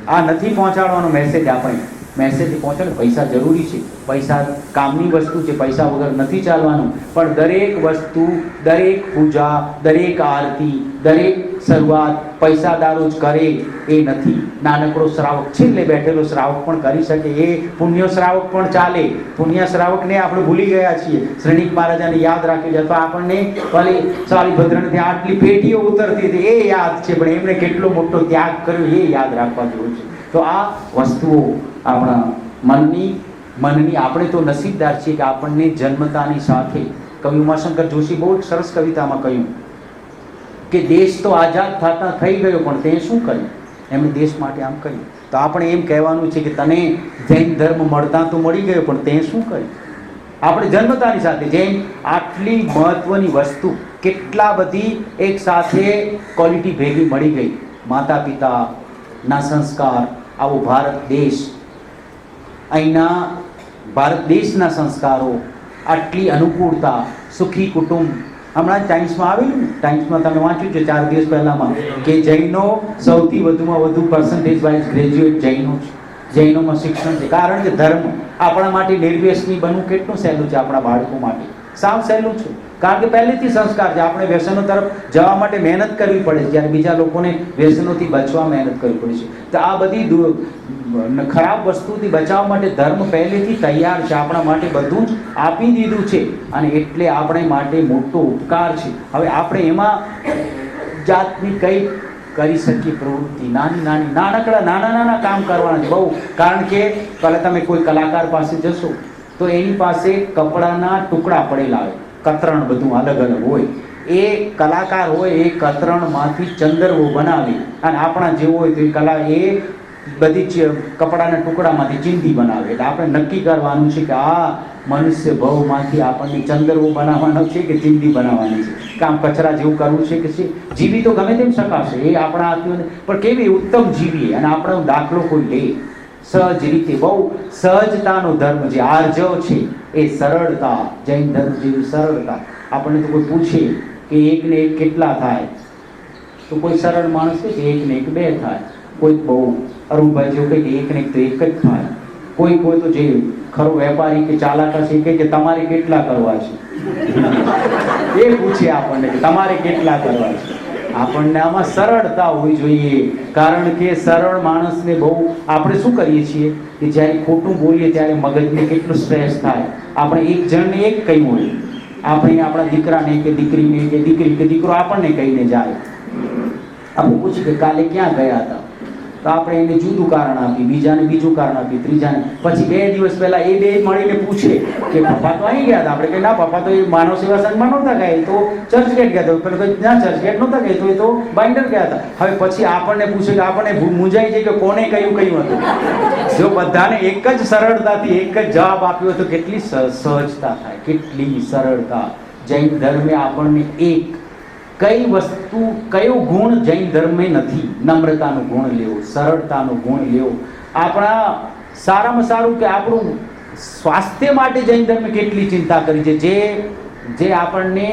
આ નથી પહોંચાડવાનો મેસેજ. આપણે મેસેજ પહોંચાડે પૈસા જરૂરી છે, પૈસા કામની વસ્તુ છે, પૈસા વગર નથી ચાલવાનું. પણ દરેક વસ્તુ, દરેક પૂજા, દરેક આરતી, દરેક શરૂઆત પૈસાદારો જ કરે એ નથી. નાનકડો શ્રાવક છેલ્લે બેઠેલો શ્રાવક પણ કરી શકે. એ પુણ્ય શ્રાવક પણ ચાલે. પુણ્ય શ્રાવકને આપણે ભૂલી ગયા છીએ. શ્રેણીક મહારાજાને યાદ રાખી અથવા આપણને ભલે સારીભદ્રને આટલી પેટીઓ ઉતરતી હતી એ યાદ છે, પણ એમણે કેટલો મોટો ત્યાગ કર્યો એ યાદ રાખવા જેવું છે. તો આ વસ્તુઓ આપણા મનની આપણે તો નસીબદાર છીએ કે આપણને જન્મતાની સાથે કવિ ઉમાશંકર જોશી બહુ સરસ કવિતામાં કહ્યું કે દેશ તો આઝાદ થતા થઈ ગયો પણ તે શું કર્યું? એમણે દેશ માટે આમ કર્યું. તો આપણે એમ કહેવાનું છે કે તને જૈન ધર્મ મળતા તો મળી ગયો, પણ તે શું કર્યું? આપણે જન્મતાની સાથે જૈન આટલી મહત્વની વસ્તુ કેટલા બધી એક સાથે ક્વોલિટી ભેગી મળી ગઈ. માતા પિતાના સંસ્કાર, આવો ભારત દેશ, અહીંના ભારત દેશના સંસ્કારો, આટલી અનુકૂળતા, સુખી કુટુંબ. હમણાં ટાઈમ્સમાં આવેલું ને, ટાઈમ્સમાં તમે વાંચ્યું છે 4 દિવસ પહેલામાં કે જૈનો સૌથી વધુમાં વધુ પર્સન્ટેજ વાઇઝ ગ્રેજ્યુએટ જૈનો છે. જૈનોમાં શિક્ષણ છે. કારણ કે ધર્મ આપણા માટે નિર્વ્યસની બનવું કેટલું સહેલું છે, આપણા બાળકો માટે સાવ સહેલું છે. કારણ કે પહેલેથી સંસ્કાર છે. આપણે વ્યસનો તરફ જવા માટે મહેનત કરવી પડે છે, જ્યારે બીજા લોકોને વ્યસનોથી બચવા મહેનત કરવી પડે છે. તો આ બધી ખરાબ વસ્તુથી બચાવવા માટે ધર્મ પહેલેથી તૈયાર છે, આપણા માટે બધું જ આપી દીધું છે, અને એટલે આપણે માટે મોટો ઉપકાર છે. હવે આપણે એમાં જાતની કઈ કરી શકીએ પ્રવૃત્તિ, નાના કામ કરવાના છે બહુ. કારણ કે પહેલાં તમે કોઈ કલાકાર પાસે જશો તો એની પાસે કપડાના ટુકડા પડેલા હોય, કતરણ બધું અલગ અલગ હોય. એ કલાકાર હોય, એ કતરણમાંથી ચંદરવો બનાવે, અને આપણા જેવો હોય તો એ બધી કપડાના ટુકડામાંથી ચિંધી બનાવે. એટલે આપણે નક્કી કરવાનું છે કે આ મનુષ્ય ભવમાંથી આપણને ચંદરવો બનાવવાનો છે કે ચિંધી બનાવવાની છે, કે આમ કચરા જેવું કરવું છે કે જીવી તો ગમે તેમ શકાશે, એ આપણા હાથમાં, પણ કેવી ઉત્તમ જીવીએ અને આપણો દાખલો કોઈ લે સહજ રીતે. બહુ સહજતાનો ધર્મ જે આર્જવ છે, એ સરળતા, જૈન ધર્મ જેવી સરળતા. આપણને તો કોઈ પૂછે કે 1 ને 1 કેટલા થાય, તો કોઈ સરળ માણસ કે 1 ને 1 2 થાય. કોઈ બહુ અરુણભાઈ જેવું કહે કે 1 ને 1 તો 1 જ થાય. કોઈ તો જે ખરો વેપારી કે ચાલાક છે કે તમારે કેટલા કરવા છે, એ પૂછે આપણને કે તમારે કેટલા કરવા છે. આપણને આમાં સરળતા હોવી જોઈએ, કારણ કે સરળ માણસને બહુ, આપણે શું કરીએ છીએ કે જ્યારે ખોટું બોલીએ ત્યારે મગજને કેટલું સ્ટ્રેસ થાય. આપણે એક જણને એક કહ્યું હોય, આપણે આપણા દીકરાને કે દીકરીને કે દીકરી કે દીકરો આપણને કહીને જાય, આપણે પૂછીએ કે કાલે ક્યાં ગયા હતા, તો આપણે એને જુદું કારણ આપી, બીજાને બીજું કારણ આપી, ત્રીજાને. પછી 2 દિવસ પહેલા એ 2 મળીને પૂછે કે પપ્પા તો અહીં ગયા હતા. આપણે કહીએ ના, પપ્પા તો એ માનવ સેવા સંઘમાં નહોતા ગયા, તો ચર્ચગેટ ગયા હતા. પેલો કહે ના, ચર્ચગેટ નહોતા ગયા, તો એ તો બાઇન્ડર ગયા હતા. હવે પછી આપણને પૂછે કે આપણને મૂંઝાઈ જાય કે કોને કયું હતું. જો બધાને એક જ સરળતાથી એક જ જવાબ આપ્યો તો કેટલી સહજતા થાય, કેટલી સરળતા. જૈન ધર્મે આપણને કઈ વસ્તુ, કયો ગુણ જૈન ધર્મે નથી? નમ્રતાનો ગુણ લેવો, સરળતાનો ગુણ લેવો. આપણા સારામાં સારું કે આપણું સ્વાસ્થ્ય માટે જૈન ધર્મે કેટલી ચિંતા કરી છે, જે આપણને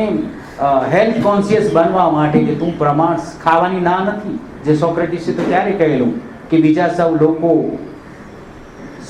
હેલ્થ કોન્શિયસ બનવા માટે કે તું પ્રમાણ ખાવાની ના નથી. જે સોક્રેટિસે તો ત્યારે કહેલું કે બીજા સૌ લોકો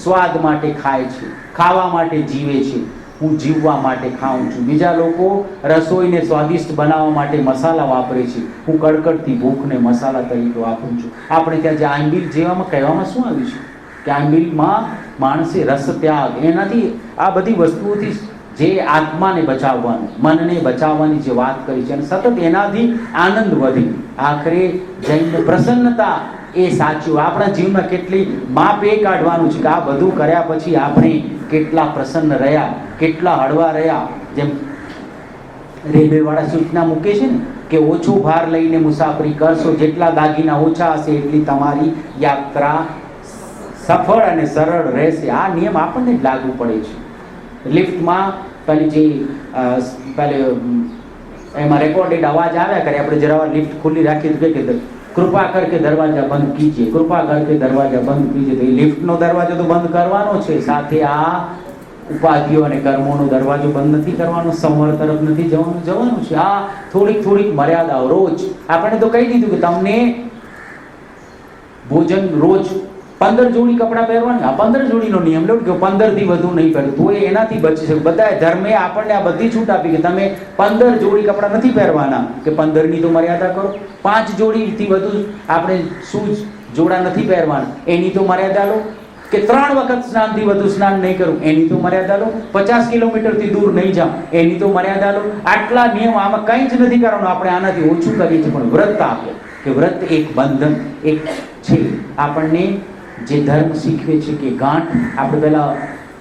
સ્વાદ માટે ખાય છે, ખાવા માટે જીવે છે, હું જીવવા માટે ખાઉં છું. બીજા લોકો રસોઈને સ્વાદિષ્ટ બનાવવા માટે મસાલા વાપરે છે, હું કડકડતી ભૂખને મસાલા તરીકે વાપરું છું. આપણે ત્યાં જે આંબીલ જેવામાં કહેવામાં શું આવ્યું છે કે આંબીલમાં માણસે રસ ત્યાગ, એનાથી આ બધી વસ્તુઓથી જે આત્માને બચાવવાનું, મનને બચાવવાની જે વાત કરી છે, અને સતત એનાથી આનંદ વધે. આખરે જૈન પ્રસન્નતા એ સાચું. આપણા જીવનમાં કેટલી માપ એ કાઢવાનું છે કે આ બધું કર્યા પછી આપણે કેટલા પ્રસન્ન રહ્યા, કેટલા હળવા રહ્યા. જેમ રેલવેવાળા સૂચના મૂકે છે ને કે ઓછો ભાર લઈને મુસાફરી કરશો, જેટલા દાગીના ઓછા હશે એટલી તમારી યાત્રા સફળ અને સરળ રહેશે. આ નિયમ આપણને જ લાગુ પડે છે. લિફ્ટમાં પહેલે એમાં રેકોર્ડેડ અવાજ આવ્યા કરે, આપણે જરા લિફ્ટ ખુલ્લી રાખીએ તો કે કૃપા કરકે દરવાજા બંધ કીજીએ, કૃપા કરકે દરવાજા બંધ કીજીએ. તો એ લિફ્ટનો દરવાજો તો બંધ કરવાનો છે, સાથે આ ઉપાધિઓ અને કર્મોનો દરવાજો બંધ નથી કરવાનો, સંવર તરફ નથી જવાનું છે. આ થોડીક મર્યાદાઓ રોજ. આપણે તો કહી દીધું કે તમને ભોજન રોજ 15 જોડી કપડાં પહેરવાના. આ 15 જોડીનો નિયમ લો કે 15 થી વધુ નહીં પહેરવું, તો એનાથી બચી શકે. બધા ધર્મે આપણને આ બધી છૂટ આપી કે તમે 15 જોડી કપડાં નથી પહેરવાના, કે 15 ની તો મર્યાદા કરો. 5 જોડીથી વધુ આપણે શૂઝ જોડા નથી પહેરવાના, એની તો મર્યાદા લો. કે 3 વખત સ્નાનથી વધુ સ્નાન નહીં કરવું, એની તો મર્યાદા લો. 50 કિલોમીટરથી દૂર નહીં જાઓ, એની તો મર્યાદા લો. આટલા નિયમ, આમાં કંઈ જ નથી કરવાનું. આપણે આનાથી ઓછું કરીએ છીએ, પણ વ્રત આપે કે વ્રત એક બંધન એક છે. આપણને જે ધર્મ શીખવે છે કે ગાંઠ. આપણે પહેલાં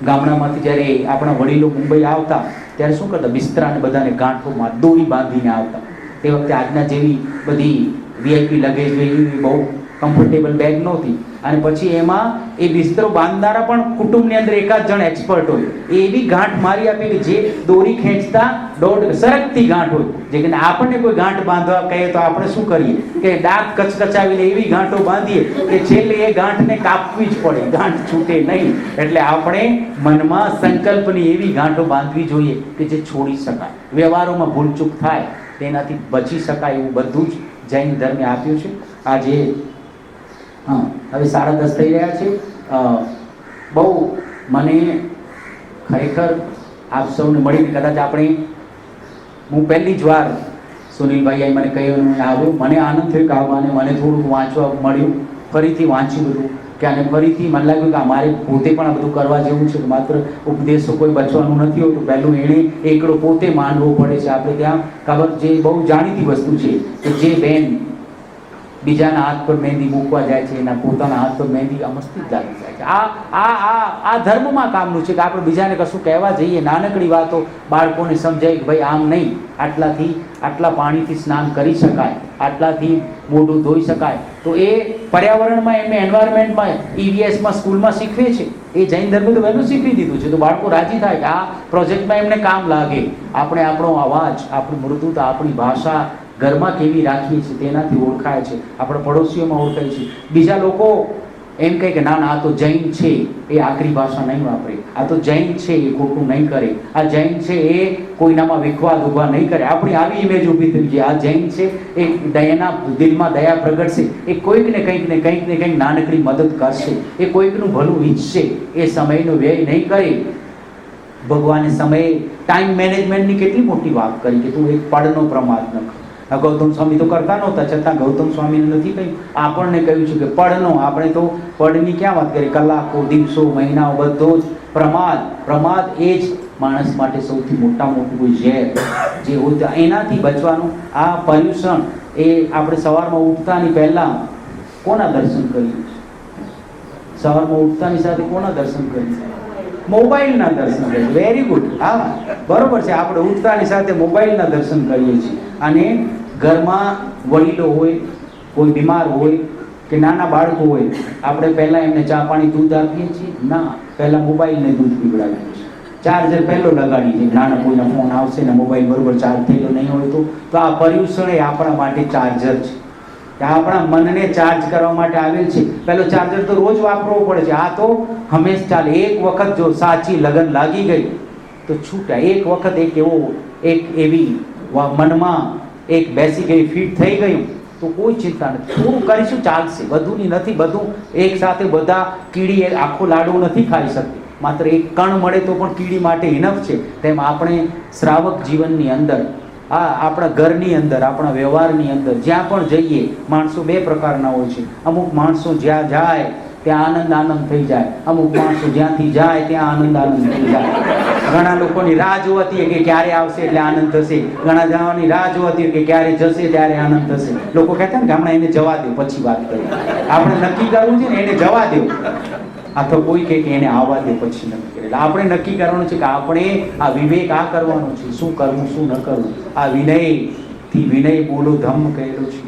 ગામડામાંથી જ્યારે આપણા વડીલો મુંબઈ આવતા ત્યારે શું કરતા, બિસ્તરાને બધાને ગાંઠોમાં દોરી બાંધીને આવતા. તે વખતે આજના જેવી બધી VIP લગેજ એવી બહુ કમ્ફર્ટેબલ બેગ નહોતી. અને પછી એમાં એ બિસ્તરો બાંધનારા પણ કુટુંબની અંદર એકાદ જણ એક્સપર્ટ હોય, એ એવી ગાંઠ મારી આપી કે જે દોરી ખેંચતા સરકતી ગાંઠ હોય, જે કે આપણને કોઈ ગાંઠ બાંધવા કહે તો આપણે શું કરીએ કે દાંત કચકચાવીને એવી ગાંઠો બાંધીએ કે છેલ્લે એ ગાંઠને કાપવી જ પડે, ગાંઠ છૂટે નહીં. એટલે આપણે મનમાં સંકલ્પની એવી ગાંઠો બાંધવી જોઈએ કે જે છોડી શકાય, વ્યવહારોમાં ભૂલચૂક થાય તેનાથી બચી શકાય, એવું બધું જ જૈન ધર્મે આપ્યું છે. આજે હવે 10:30 થઈ રહ્યા છે. બહુ મને ખરેખર આપ સૌને મળીને કદાચ હું પહેલી જ વાર સુનિલભાઈએ મને કહ્યું આવ્યું, મને આનંદ થયો કે આવવાને મને થોડુંક વાંચવા મળ્યું, ફરીથી વાંચ્યું બધું કે અને ફરીથી મને લાગ્યું કે મારે પોતે પણ આ બધું કરવા જેવું છે. માત્ર ઉપદેશો કોઈ બચવાનું નથી હોતું, પહેલું એણે એકડો પોતે માનવો પડે છે. આપણે ત્યાં ખબર જે બહુ જાણીતી વસ્તુ છે કે જે બેન બીજાના હાથ પર મહેંદી મૂકવા જાય છે એના પોતાના હાથ પર મહેંદી મસ્તી જ લાગી જાય છે. આ ધર્મમાં કામનું છે કે આપણે બીજાને કશું કહેવા જઈએ, નાનકડી વાતો બાળકોને સમજાય કે ભાઈ આમ નહીં, આટલા પાણીથી સ્નાન કરી શકાય, આટલાથી મોઢું ધોઈ શકાય. તો એ પર્યાવરણમાં એમને એન્વાયરમેન્ટમાં EVSમાં સ્કૂલમાં શીખવે છે. એ જૈન ધર્મે તો વહેલું શીખવી દીધું છે, તો બાળકો રાજી થાય કે આ પ્રોજેક્ટમાં એમને કામ લાગે. આપણે આપણો અવાજ, આપણી મૃદુતા, આપણી ભાષા ઘરમાં કેવી રાખીએ છીએ તેનાથી ઓળખાય છે, આપણા પડોશીઓમાં ઓળખાય છે. બીજા લોકો એમ કહે કે ના આ તો જૈન છે, એ આકરી ભાષા નહીં વાપરે, આ તો જૈન છે એ ખોટું નહીં કરે, આ જૈન છે એ કોઈનામાં વિખવાદ ઊભા નહીં કરે. આપણી આવી ઇમેજ ઊભી થઈ છે. આ જૈન છે એ દયાના દિલમાં દયા પ્રગટશે, એ કોઈકને કંઈક નાનકડી મદદ કરશે, એ કોઈકનું ભલું ઈચ્છશે, એ સમયનો વ્યય નહીં કરે. ભગવાને સમયે ટાઈમ મેનેજમેન્ટની કેટલી મોટી વાત કરી કે તું એક પળનો પ્રમાદ ન કર. ગૌતમ સ્વામી તો કરતા નહોતા, છતાં ગૌતમ સ્વામીને નથી કહ્યું, આપણને કહ્યું છે કે પળનો. આપણે તો પળની ક્યાં વાત કરીએ, કલાકો, દિવસો, મહિનાઓ, બધો જ પ્રમાદ એ જ માણસ માટે સૌથી મોટું કોઈ ઝેર જે હોય એનાથી બચવાનું. આ પર્યુષણ એ આપણે સવારમાં ઉઠતાની પહેલા કોના દર્શન કરીએ? સવારમાં ઉઠતાની સાથે કોના દર્શન કરીએ? મોબાઈલના દર્શન કરીએ. વેરી ગુડ, હા બરોબર છે. આપણે ઉઠતાની સાથે મોબાઈલના દર્શન કરીએ છીએ. અને ઘરમાં વડીલો હોય, કોઈ બીમાર હોય કે નાના બાળકો હોય, આપણે પહેલાં એમને ચા પાણી દૂધ આપીએ છીએ? ના, પહેલાં મોબાઈલને દૂધ પીવડાવીએ છીએ. ચાર્જર પહેલો લગાડીએ છીએ. નાના કોઈના ફોન આવશે ને મોબાઈલ બરોબર ચાર્જ થયેલો નહીં હોય તો આ પર્યુષણ એ આપણા માટે ચાર્જર છે. આપણા મનને ચાર્જ કરવા માટે આવેલ છે. પહેલો ચાર્જર તો રોજ વાપરવો પડે છે, આ તો હંમેશા ચાલે. એક વખત જો સાચી લગન લાગી ગઈ તો છૂટ્યા. એક વખત એક એવી મનમાં એક બેસી ગઈ, ફિટ થઈ ગયું તો કોઈ ચિંતા નથી. થોડું કરીશું ચાલશે, બધુંની નથી. બધું એક સાથે બધા કીડી આખો લાડુ નથી ખાઈ શકતી. માત્ર એક કણ મળે તો પણ કીડી માટે ઇનફ છે. તેમ આપણે શ્રાવક જીવનની અંદર, આપણા ઘરની અંદર, આપણા વ્યવહારની અંદર જ્યાં પણ જઈએ, માણસો બે પ્રકારના હોય છે. અમુક માણસો જ્યાં જાય ત્યાં આનંદ થઈ જાય, અમુક માણસો જ્યાંથી જાય ત્યાં આનંદ થઈ જાય. ઘણા લોકોની રાહ જોવાતી કે ક્યારે આવશે એટલે આનંદ થશે, ઘણા જવાની રાહ જોવાતી કે ક્યારે જશે ત્યારે આનંદ થશે. લોકો કહેતા ને કે હમણાં એને જવા દો પછી વાત કરીએ. આપણે નક્કી કરવું છે ને એને જવા દો, અથવા કોઈ કહે કે એને આવવા દે પછી નક્કી કરે. એટલે આપણે નક્કી કરવાનું છે કે આપણે આ વિવેક આ કરવાનું છે, શું કરવું શું ન કરવું. આ વિનય બોલો ધમ્મ કહેલો છે.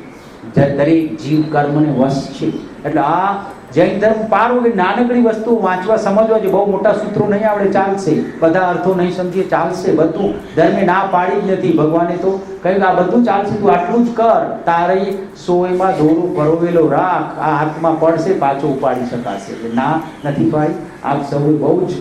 દરેક જીવ કર્મને વશ છે. એટલે આ જૈન ધર્મ પાર વગર નાનકડી વસ્તુ વાંચવા સમજવા છે. બહુ મોટા સૂત્રો નહીં આવડે ચાલશે, બધા અર્થો નહીં સમજીએ ચાલશે. બધું ધર્મે ના પાડી જ નથી. ભગવાને તો કહ્યું આ બધું ચાલશે, તું આટલું જ કર. તારી સોયમાં દોરું પરોવેલો રાખ, આ હાથમાં પડશે પાછો ઉપાડી શકાશે. એટલે ના નથી પાડી. આપ સૌ બહુ જ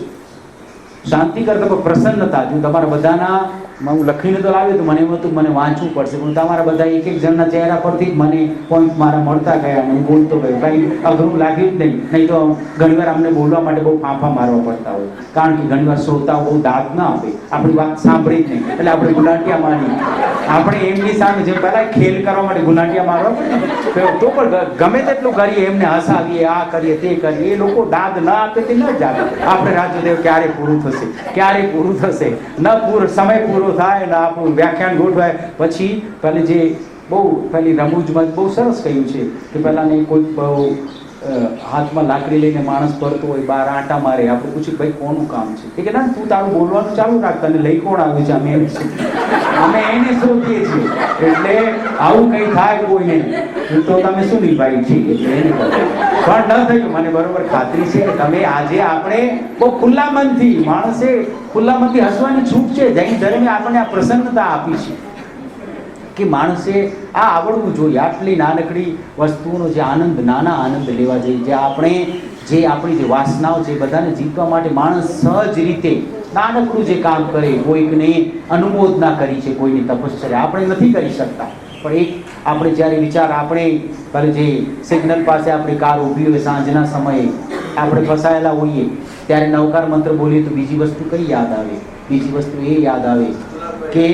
શાંતિ કરતા પણ પ્રસન્નતા. હું તમારા બધાના હું લખીને તો લાવ્યો તો મને એમ હતું મને વાંચવું પડશે, પણ તમારા બધા એક જણના ચહેરા પરથી જ મને પોઈન્ટ મારા મળતા ગયા અને હું બોલતો ગયો. કંઈ અઘરું લાગ્યું જ નહીં તો ઘણીવાર અમને બોલવા માટે બહુ ફાંફા મારવા પડતા હોય, કારણ કે ઘણીવાર શ્રોતાઓ બહુ દાદ ના આપે, આપણી વાત સાંભળી જ નહીં એટલે આપણે ગુલાટિયા મારી. આપણે એમની સામે જે પહેલાં ખેલ કરવા માટે ગુલાટિયા મારવા પડે તો પણ ગમે તેટલું કરીએ, એમને હસાવીએ, આ કરીએ તે કરીએ, એ લોકો દાદ ના આપે તે ન જ આપે. આપણે રાજ્યદેવ ક્યારે પૂરું થશે, સમય પૂરો થાય ને આપણું વ્યાખ્યાન ગોઠવાય પછી પેલી રમૂજમાં બહુ સરસ કહ્યું છે કે પહેલાં કોઈ હાથમાં લાકડી લઈને માણસ પડતો હોય, બાર આંટા મારે, આપણે પૂછ્યું ભાઈ કોનું કામ છે? એ કે ના તું તારું બોલવાનું ચાલુ રાખ, તને લઈ કોણ આવ્યું છે? અમે એમ અમે એને શોધીએ છીએ. એટલે આવું કંઈ થાય કોઈને તો તમે શું નહીં ભાઈ ઠીક એટલે એને કહો. પણ ન થયું. મને બરોબર ખાતરી છે કે તમે આજે આપણે બહુ ખુલ્લા મનથી માણસે ખુલ્લા મનથી હસવાની છૂટ છે. જૈન ધર્મે આપણને આ પ્રસન્નતા આપી છે કે માણસે આ આવડવું જોઈએ. આટલી નાનકડી વસ્તુઓનો જે આનંદ, નાના આનંદ લેવા જોઈએ. જે આપણી જે વાસનાઓ છે એ બધાને જીતવા માટે માણસ સહજ રીતે નાનકડું જે કામ કરે, કોઈકને અનુમોદના કરી છે, કોઈની તપશ્ચર્યા આપણે નથી કરી શકતા. પણ એક આપણે જ્યારે વિચાર આપણે જે સિગ્નલ પાસે આપણી કાર ઊભી હોય સાંજના સમયે આપણે ફસાયેલા હોઈએ ત્યારે નવકાર મંત્ર બોલીએ તો બીજી વસ્તુ કઈ યાદ આવે? બીજી વસ્તુ એ યાદ આવે કે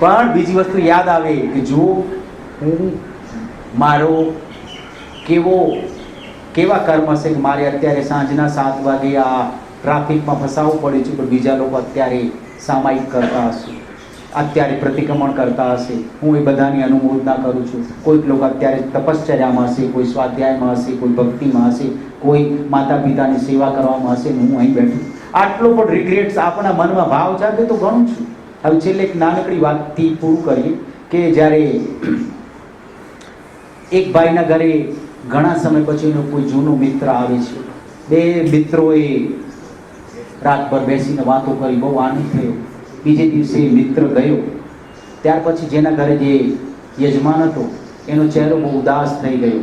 પણ બીજી વસ્તુ યાદ આવે કે જો હું મારો કેવા કર્મ હશે કે મારે અત્યારે સાંજના 7 વાગે આ ટ્રાફિકમાં ફસાવવું પડે છે, પણ બીજા લોકો અત્યારે સામાયિક કરતા હશે, અત્યારે પ્રતિક્રમણ કરતા હશે. હું એ બધાની અનુમોદના કરું છું. કોઈક લોકો અત્યારે તપશ્ચર્યામાં હશે, કોઈ સ્વાધ્યાયમાં હશે, કોઈ ભક્તિમાં હશે, કોઈ માતા પિતાની સેવા કરવામાં હશે. હું અહીં બેઠું આટલો પણ રિગ્રેટ્સ આપણા મનમાં ભાવ જાગે તો ઘણું છું. હવે છેલ્લે એક નાનકડી વાતથી પૂરું કરીએ કે જ્યારે એક ભાઈના ઘરે ઘણા સમય પછી એનો કોઈ જૂનો મિત્ર આવે છે. બે મિત્રોએ રાતભર બેસીને વાતો કરી, બહુ આનંદ થયો. બીજે દિવસે મિત્ર ગયો. ત્યાર પછી જેના ઘરે જે યજમાન હતો એનો ચહેરો બહુ ઉદાસ થઈ ગયો.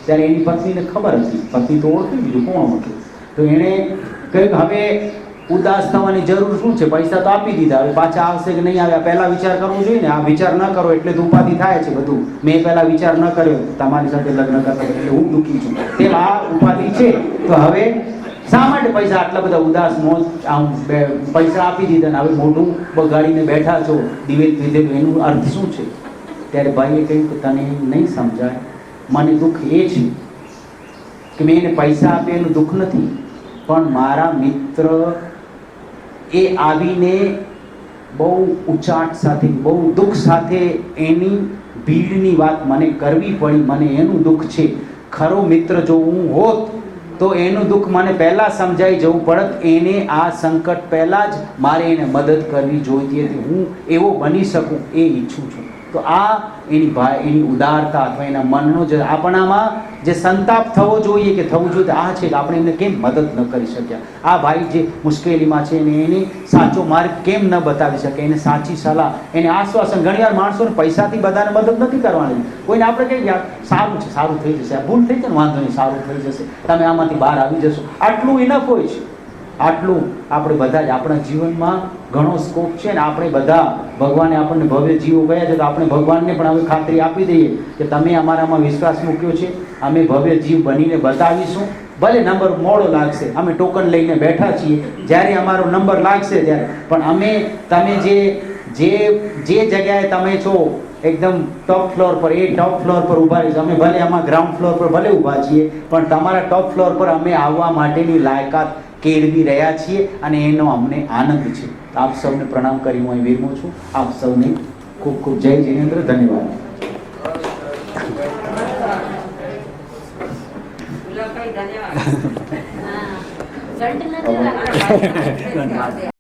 ત્યારે એની પત્નીને ખબર હતી, પત્ની તો ઓળખી, બીજું કોણ ઓળખે. તો એણે કહ્યું હવે ઉદાસ થવાની જરૂર શું છે? પૈસા તો આપી દીધા, હવે પાછા આવશે કે નહીં આવે પહેલા વિચાર કરવો જોઈએ ને. આ વિચાર ન કરો એટલે તો ઉપાધિ થાય છે બધું. મેં પહેલા વિચાર ન કર્યો તમારી સાથે લગ્ન કરતા એટલે હું દુઃખી છું, તેમ આ ઉપાધિ છે. તો હવે શા માટે પૈસા આટલા બધા ઉદાસ મોજ પૈસા આપી દીધા ને હવે મોઢું બગાડીને બેઠા છો દિવેલ પીધેલું, એનું અર્થ શું છે? ત્યારે ભાઈએ કહ્યું કે તને નહીં સમજાય, મને દુઃખ એ છે કે મેં એને પૈસા આપ્યા એનું દુઃખ નથી, પણ મારા મિત્ર એ આવીને બહુ ઉચાટ સાથે, બહુ દુઃખ સાથે એની ભીડની વાત મને કરવી પડી, મને એનું દુઃખ છે. ખરો મિત્ર જો હું હોત તો એનું દુઃખ મને પહેલાં સમજાઈ જવું પડત. એને આ સંકટ પહેલાં જ મારે એને મદદ કરવી જોઈતી હતી. હું એવો બની શકું એ ઈચ્છું છું. તો આ એની ઉદારતા અથવા એના મનનો જે આપણામાં જે સંતાપ થવો જોઈએ કે થવું જોઈએ આ છે કે આપણે એમને કેમ મદદ ન કરી શક્યા. આ ભાઈ જે મુશ્કેલીમાં છે ને એને સાચો માર્ગ કેમ ન બતાવી શકે, એને સાચી સલાહ, એને આશ્વાસન. ઘણીવાર માણસોને પૈસાથી બધાને મદદ નથી કરવાની. કોઈને આપણે કહીએ યાર સારું છે, સારું થઈ જશે, આ ભૂલ થઈ છે ને વાંધો નહીં, સારું થઈ જશે, તમે આમાંથી બહાર આવી જશો, આટલું ઇનફ હોય છે. આટલું આપણે બધા જ આપણા જીવનમાં ઘણો સ્કોપ છે ને. આપણે બધા ભગવાને આપણને ભવ્ય જીવો ગયા છે તો આપણે ભગવાનને પણ હવે ખાતરી આપી દઈએ કે તમે અમારામાં વિશ્વાસ મૂક્યો છે, અમે ભવ્ય જીવ બનીને બતાવીશું. ભલે નંબર મોડો લાગશે, અમે ટોકન લઈને બેઠા છીએ, જ્યારે અમારો નંબર લાગશે ત્યારે. પણ તમે જે જગ્યાએ તમે છો એકદમ ટોપ ફ્લોર પર, એ ટોપ ફ્લોર પર ઊભા રહીશું. અમે ભલે આમાં ગ્રાઉન્ડ ફ્લોર પર ભલે ઊભા છીએ, પણ તમારા ટોપ ફ્લોર પર અમે આવવા માટેની લાયકાત કેળવી રહ્યા છીએ અને એનો અમને આનંદ છે. આપ સૌને પ્રણામ કરી હું અહીં વિરમું છું. આપ સૌને ખૂબ ખૂબ જય જિનેન્દ્ર, ધન્યવાદ. ધન્યવાદ.